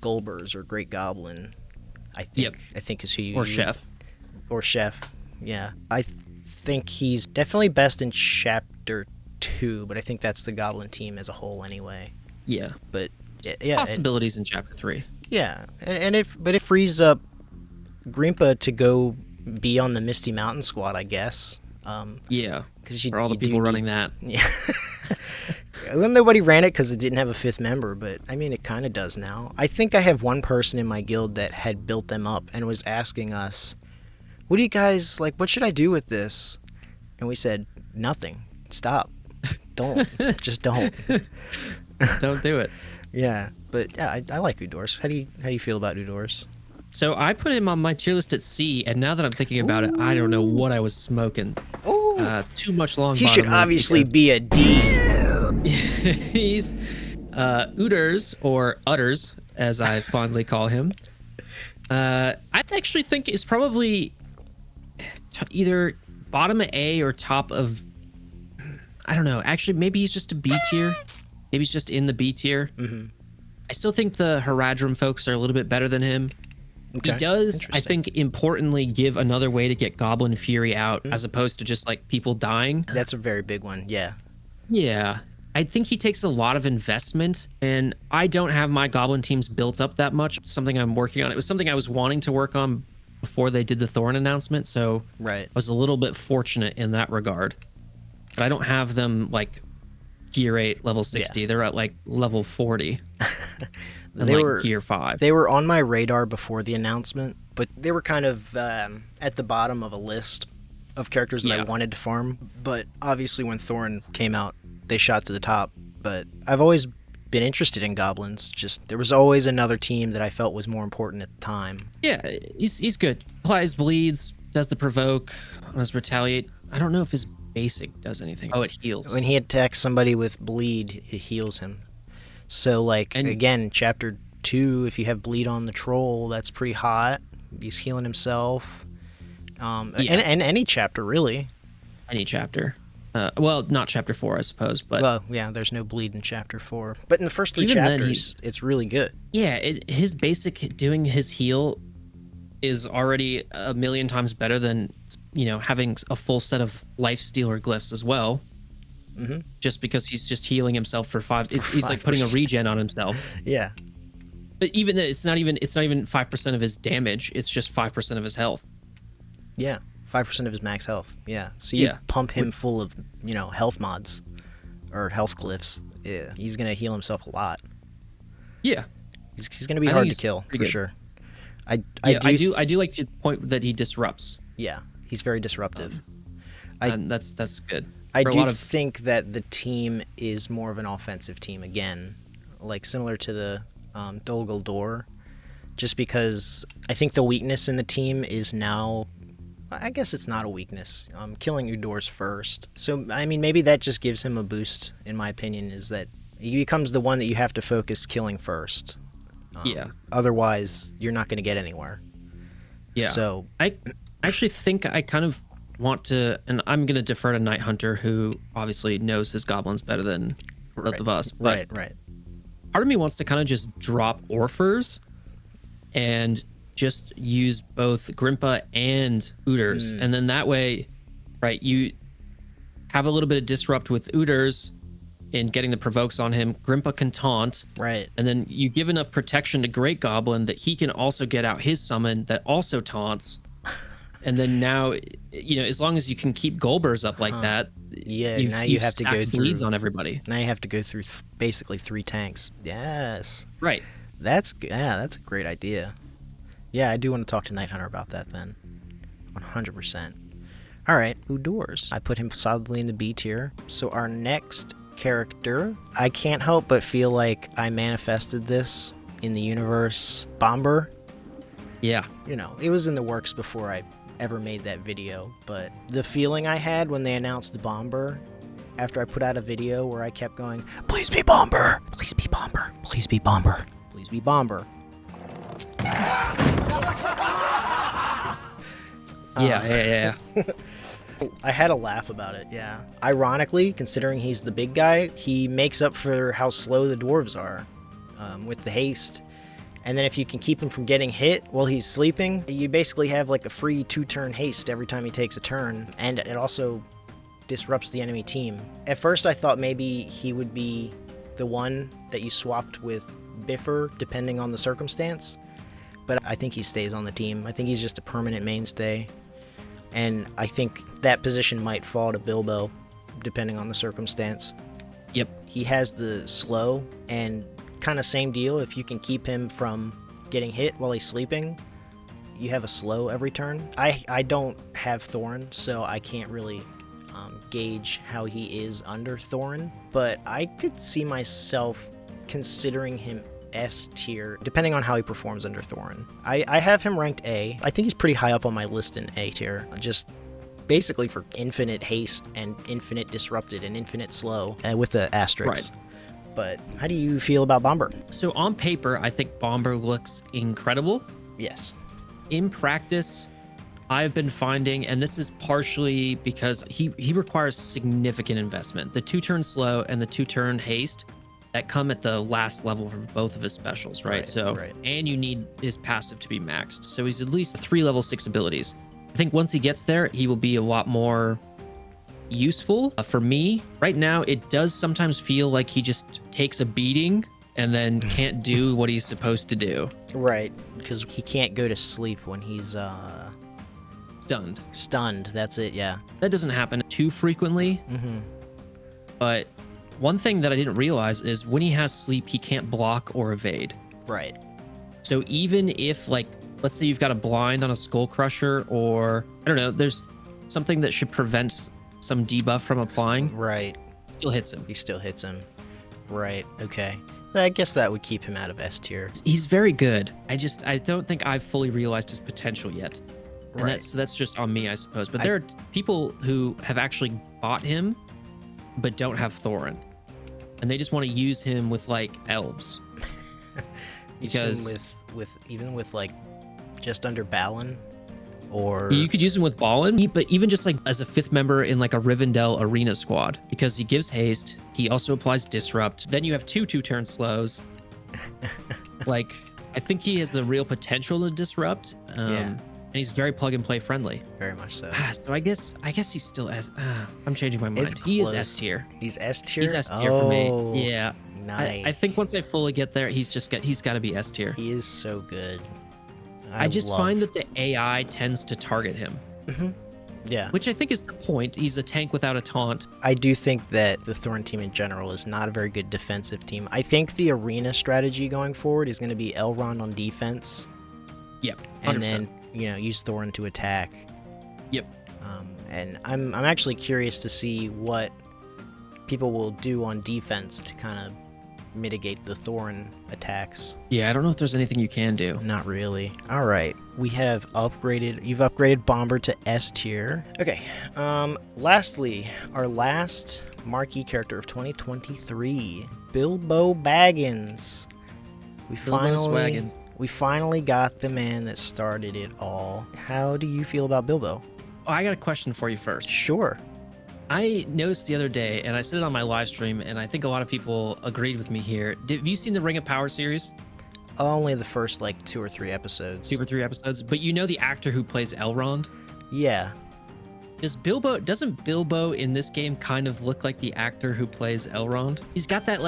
A: Gulbers or Great Goblin. I think is who you
B: Chef.
A: Or Chef. Yeah. I think he's definitely best in chapter 2, but I think that's the Goblin team as a whole anyway.
B: Yeah.
A: But
B: possibilities in chapter 3.
A: Yeah. And it frees up Grimpa to go be on the Misty Mountain squad, I guess.
B: Yeah,
A: because
B: for all the people running that.
A: Yeah. Well, nobody ran it because it didn't have a 5th member, but I mean, it kind of does now. I think I have one person in my guild that had built them up and was asking us, what do you guys, like, what should I do with this? And we said, nothing. Stop. Don't. Just don't.
B: Don't do it.
A: Yeah, but yeah, I like Udurz. How do you feel about Udurz?
B: So I put him on my tier list at C, and now that I'm thinking about it, I don't know what I was smoking. Too much long.
A: He should obviously be a D.
B: He's Udurz, or Udders, as I fondly call him. I actually think is probably either bottom of A or top of. I don't know. Actually, maybe he's just a B tier. Maybe he's just in the B tier. Mm-hmm. I still think the Haradrim folks are a little bit better than him. Okay. He does, I think, importantly give another way to get Goblin Fury out, as opposed to just like people dying.
A: That's a very big one. Yeah.
B: Yeah. I think he takes a lot of investment, and I don't have my goblin teams built up that much. Something I'm working on. It was something I was wanting to work on before they did the Thorn announcement, so
A: right.
B: I was a little bit fortunate in that regard. But I don't have them like gear 8, level 60. They're at like level 40. And
A: They
B: like
A: were
B: gear 5.
A: They were on my radar before the announcement, but they were kind of at the bottom of a list of characters that I wanted to farm. But obviously when Thorn came out, they shot to the top. But I've always been interested in goblins. Just there was always another team that I felt was more important at the time.
B: Yeah, he's good. Applies bleeds, does the provoke, does retaliate. I don't know if his basic does anything. Oh, it heals.
A: When he attacks somebody with bleed, it heals him. So, like, again, chapter 2, if you have bleed on the troll, that's pretty hot. He's healing himself. And any chapter, really.
B: Any chapter. Well, not chapter 4, I suppose, but...
A: Well, yeah, there's no bleed in chapter 4. But in the first 3 chapters, it's really good.
B: Yeah, his basic doing his heal is already a million times better than, having a full set of lifestealer glyphs as well. Mm-hmm. Just because he's just healing himself for 5. He's like putting a regen on himself.
A: Yeah.
B: But even that, it's not even 5% of his damage. It's just 5% of his health.
A: Yeah, 5% of his max health. Yeah. So you pump him full of, health mods or health glyphs. Yeah, he's gonna heal himself a lot.
B: Yeah.
A: He's gonna be hard to kill for sure. I do like the point that he disrupts. Yeah, he's very disruptive.
B: And that's good.
A: I do think that the team is more of an offensive team again, like similar to the Dol Guldur, just because I think the weakness in the team is now, I guess it's not a weakness, killing Udurz first. So, I mean, maybe that just gives him a boost, in my opinion, is that he becomes the one that you have to focus killing first. Otherwise, you're not going to get anywhere.
B: Yeah. So I actually think I kind of want to, and I'm going to defer to Night Hunter, who obviously knows his goblins better than both of us. But
A: right.
B: Part of me wants to kind of just drop Orphers and just use both Grimpa and Udurz. And then that way, right, you have a little bit of disrupt with Udurz in getting the provokes on him. Grimpa can taunt.
A: Right.
B: And then you give enough protection to Great Goblin that he can also get out his summon that also taunts. And then now, as long as you can keep Golbers up like that,
A: now you have to go through
B: bleeds on everybody.
A: Now you have to go through basically 3 tanks. Yes.
B: Right.
A: That's a great idea. Yeah, I do want to talk to Night Hunter about that then. 100%. All right, Udurz. I put him solidly in the B tier. So our next character, I can't help but feel like I manifested this in the universe. Bombur.
B: Yeah.
A: It was in the works before I ever made that video, but the feeling I had when they announced Bombur, after I put out a video where I kept going, please be Bombur, please be Bombur, please be Bombur, please be Bombur.
B: Yeah.
A: I had a laugh about it, yeah. Ironically, considering he's the big guy, he makes up for how slow the dwarves are with the haste. And then if you can keep him from getting hit while he's sleeping, you basically have like a free 2-turn haste every time he takes a turn. And it also disrupts the enemy team. At first I thought maybe he would be the one that you swapped with Bifur, depending on the circumstance. But I think he stays on the team. I think he's just a permanent mainstay. And I think that position might fall to Bilbo, depending on the circumstance.
B: Yep.
A: He has the slow, and kind of same deal. If you can keep him from getting hit while he's sleeping, you have a slow every turn. I don't have Thorin, so I can't really gauge how he is under Thorin, but I could see myself considering him S tier, depending on how he performs under Thorin. I have him ranked A. I think he's pretty high up on my list in A tier, just basically for infinite haste and infinite disrupted and infinite slow, with the asterisks. Right. But how do you feel about Bombur?
B: So on paper, I think Bombur looks incredible.
A: Yes.
B: In practice, I've been finding, and this is partially because he requires significant investment. The 2-turn slow and the 2-turn haste that come at the last level for both of his specials, right? And you need his passive to be maxed. So he's at least 3 level 6 abilities. I think once he gets there, he will be a lot more useful. For me, right now, it does sometimes feel like he just takes a beating and then can't do what he's supposed to do.
A: Right, because he can't go to sleep when he's
B: Stunned.
A: stunned. That's it, yeah.
B: That doesn't happen too frequently. But one thing that I didn't realize is when he has sleep, he can't block or evade.
A: Right.
B: So even if, like, let's say you've got a blind on a Skull Crusher, or I don't know, there's something that should prevent some debuff from applying.
A: Right.
B: Still hits him.
A: He still hits him. Right, okay. I guess that would keep him out of S tier.
B: He's very good. I don't think I've fully realized his potential yet. And
A: Right.
B: that's just on me, I suppose. But there are people who have actually bought him but don't have Thorin. And they just want to use him with, like, elves.
A: Because even with like just under Balin, or
B: you could use him with Balin, but even just like as a 5th member in like a Rivendell arena squad, because he gives haste, he also applies disrupt. Then you have 2-turn slows. Like, I think he has the real potential to disrupt. And he's very plug and play friendly.
A: Very much so.
B: So I guess he's still S. I'm changing my mind.
A: It's
B: He is
A: close.
B: S tier.
A: He's S tier.
B: He's S tier for me. Yeah.
A: Nice.
B: I think once I fully get there, he's got to be S tier.
A: He is so good.
B: I just find that the AI tends to target him.
A: Yeah.
B: Which I think is the point. He's a tank without a taunt.
A: I do think that the Thorin team in general is not a very good defensive team. I think the arena strategy going forward is going to be Elrond on defense.
B: Yep. 100%.
A: And then, use Thorin to attack.
B: Yep.
A: And I'm actually curious to see what people will do on defense to kind of mitigate the Thorin attacks.
B: Yeah, I don't know if there's anything you can do.
A: Not really. All right, you've upgraded Bombur to S tier. Okay, lastly, our last marquee character of 2023, Bilbo Bagins. We finally got the man that started it all. How do you feel about Bilbo?
B: Oh, I got a question for you first.
A: Sure.
B: I noticed the other day, and I said it on my live stream, and I think a lot of people agreed with me here. Have you seen the Ring of Power series?
A: Only the first, 2 or 3 episodes.
B: 2 or 3 episodes. But you know the actor who plays Elrond?
A: Yeah.
B: Doesn't Bilbo in this game kind of look like the actor who plays Elrond? He's got that,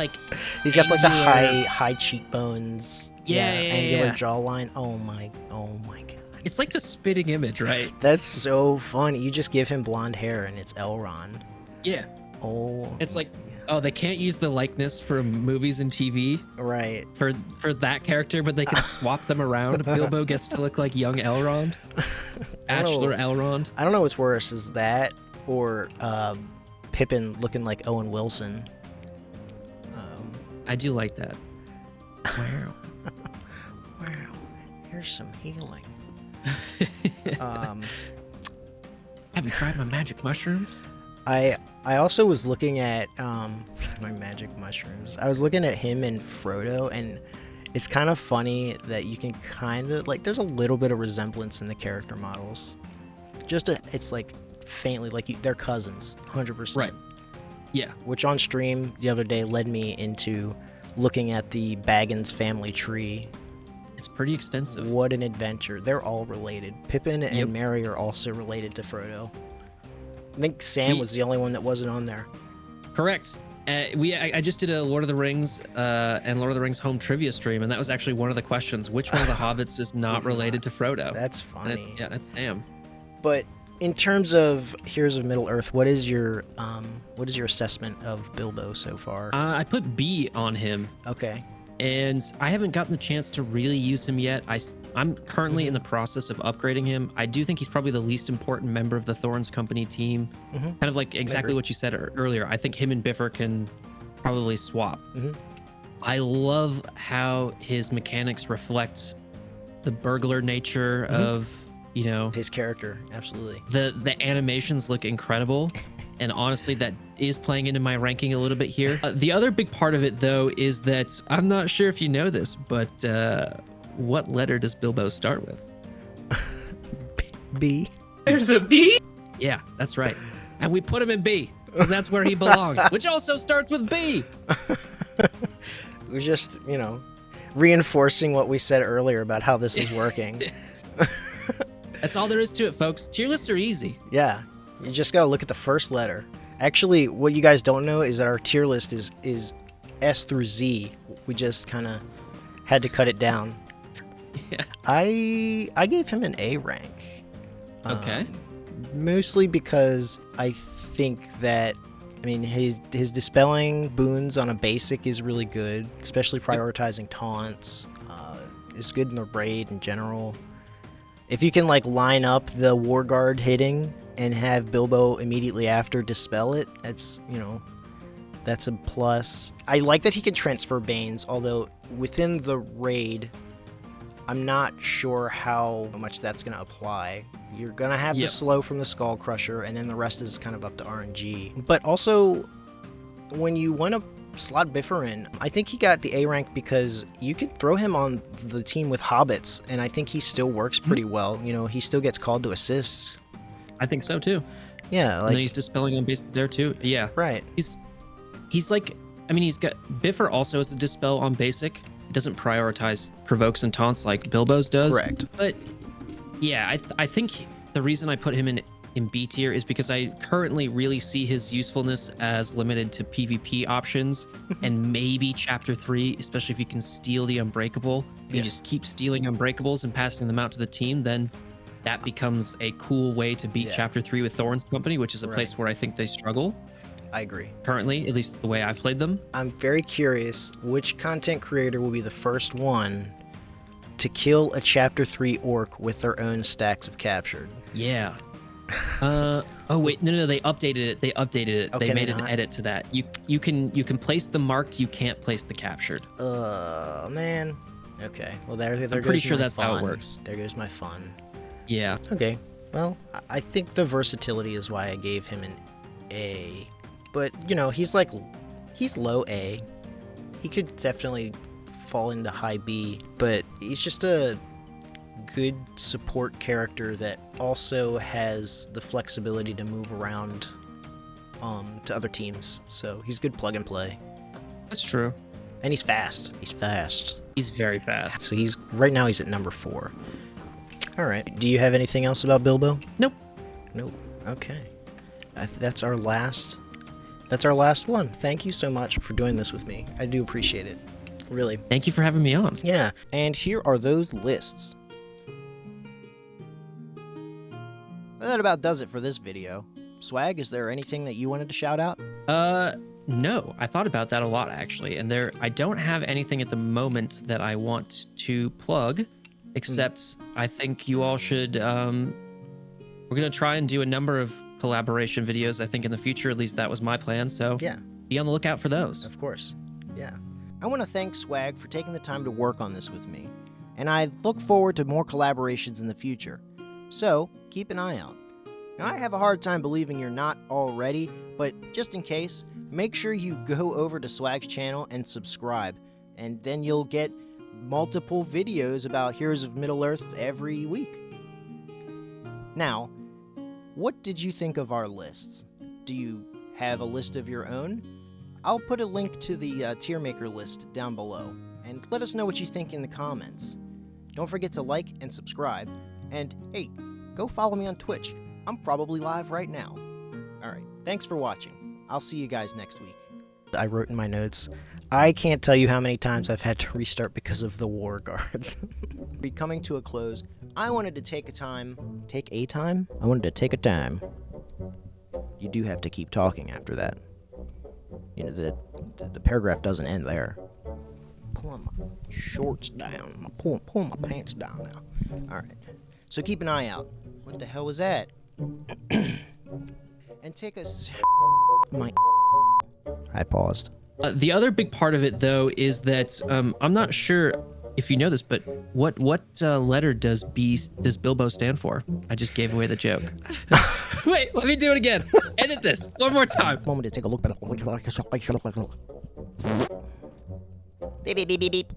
A: He's got, the high cheekbones.
B: Yeah,
A: angular jawline. Oh my god.
B: It's like the spitting image, right?
A: That's so funny. You just give him blonde hair and it's Elrond.
B: Yeah.
A: Oh.
B: It's like, they can't use the likeness from movies and TV.
A: Right.
B: For that character, but they can swap them around. Bilbo gets to look like young Elrond. Bachelor Elrond.
A: I don't know what's worse, is that or Pippin looking like Owen Wilson.
B: I do like that.
A: Wow. Wow. Here's some healing.
B: Have you tried my magic mushrooms?
A: I also was looking at my magic mushrooms. I was looking at him and Frodo, and it's kind of funny that you can kind of there's a little bit of resemblance in the character models. It's faintly they're cousins, 100%.
B: Right. Yeah.
A: Which on stream the other day led me into looking at the Baggins family tree.
B: It's pretty extensive.
A: What an adventure. They're all related. Pippin and Merry are also related to Frodo. I think Sam was the only one that wasn't on there.
B: Correct. I just did a Lord of the Rings and Lord of the Rings home trivia stream, and that was actually one of the questions. Which one of the hobbits is not related to Frodo?
A: That's funny.
B: That's Sam.
A: But in terms of Heroes of Middle-earth, what is your assessment of Bilbo so far?
B: I put B on him.
A: Okay.
B: And I haven't gotten the chance to really use him yet. I'm currently in the process of upgrading him. I do think he's probably the least important member of the Thorns Company team. Kind of like exactly what you said earlier. I think him and Bifur can probably swap. I love how his mechanics reflect the burglar nature of,
A: his character. Absolutely.
B: The animations look incredible. And honestly, that is playing into my ranking a little bit here. The other big part of it, though, is that I'm not sure if you know this, but what letter does Bilbo start with?
A: B.
C: There's a B?
B: Yeah, that's right. And we put him in B, because that's where he belongs, which also starts with B.
A: It was just, reinforcing what we said earlier about how this is working.
B: That's all there is to it, folks. Tier lists are easy.
A: Yeah. You just gotta look at the first letter. Actually, what you guys don't know is that our tier list is S through Z. We just kind of had to cut it down.
B: Yeah.
A: I gave him an A rank.
B: Okay.
A: Mostly because I think that, I mean, his dispelling boons on a basic is really good, especially prioritizing taunts. Is good in the raid in general. If you can like line up the War Guard hitting and have Bilbo immediately after dispel it, that's, you know, that's a plus. I like that he can transfer Banes, although within the raid, I'm not sure how much that's going to apply. You're going to have the slow from the Skull Crusher, and then the rest is kind of up to RNG. But also, when you want to slot Bifur in, I think he got the A rank because you can throw him on the team with hobbits, and I think he still works pretty well. You know, he still gets called to assist.
B: I think so too.
A: Yeah, like,
B: and then he's dispelling on basic there too. Yeah,
A: right.
B: He's like, I mean, he's got Bifur also has a dispel on basic. It doesn't prioritize provokes and taunts like Bilbo's does.
A: Correct.
B: But yeah, I think the reason I put him in B tier is because I currently really see his usefulness as limited to PvP options and maybe chapter 3, especially if you can steal the unbreakable. If you just keep stealing unbreakables and passing them out to the team, then that becomes a cool way to beat chapter 3 with Thorin's company, which is a place where I think they struggle.
A: I agree.
B: Currently, at least the way I've played them.
A: I'm very curious which content creator will be the first one to kill a chapter 3 orc with their own stacks of captured.
B: Yeah. Oh wait, no, they updated it. They updated it.
A: Okay,
B: they made an edit to that. You can place the marked, you can't place the captured.
A: Man. Okay. Well, there
B: I'm
A: goes
B: pretty sure
A: my
B: that's
A: fun.
B: how it works.
A: There goes my fun.
B: Yeah.
A: Okay. Well, I think the versatility is why I gave him an A. But, you know, he's low A. He could definitely fall into high B, but he's just a good support character that also has the flexibility to move around to other teams. So he's good plug and play.
B: That's true.
A: And he's fast. He's fast.
B: He's very fast.
A: So right now he's at number 4. All right. Do you have anything else about Bilbo?
B: Nope.
A: Nope. Okay. That's our last one. Thank you so much for doing this with me. I do appreciate it. Really.
B: Thank you for having me on.
A: Yeah. And here are those lists. Well, that about does it for this video. Swag, is there anything that you wanted to shout out?
B: No. I thought about that a lot, actually. And I don't have anything at the moment that I want to plug, except I think you all should, we're going to try and do a number of collaboration videos, I think, in the future. At least that was my plan. So
A: yeah,
B: be on the lookout for those.
A: Of course. Yeah. I want to thank Swag for taking the time to work on this with me. And I look forward to more collaborations in the future. So keep an eye out. Now, I have a hard time believing you're not already, but just in case, make sure you go over to Swag's channel and subscribe. And then you'll get multiple videos about Heroes of Middle-earth every week. Now, what did you think of our lists? Do you have a list of your own? I'll put a link to the tier maker list down below, and let us know what you think in the comments. Don't forget to like and subscribe, and hey, go follow me on Twitch. I'm probably live right now. Alright, thanks for watching. I'll see you guys next week. I wrote in my notes, I can't tell you how many times I've had to restart because of the War Guards. Be coming to a close. I wanted to take a time. I wanted to take a time. You do have to keep talking after that. You know, the paragraph doesn't end there. Pulling my shorts down. Pulling my pants down now. Alright. So keep an eye out. What the hell was that? And take a my I paused.
B: The other big part of it, though, is that I'm not sure if you know this, but what letter does Bilbo stand for? I just gave away the joke. Wait, let me do it again. Edit this one more time.
A: Moment to take a look. Beep beep beep beep beep.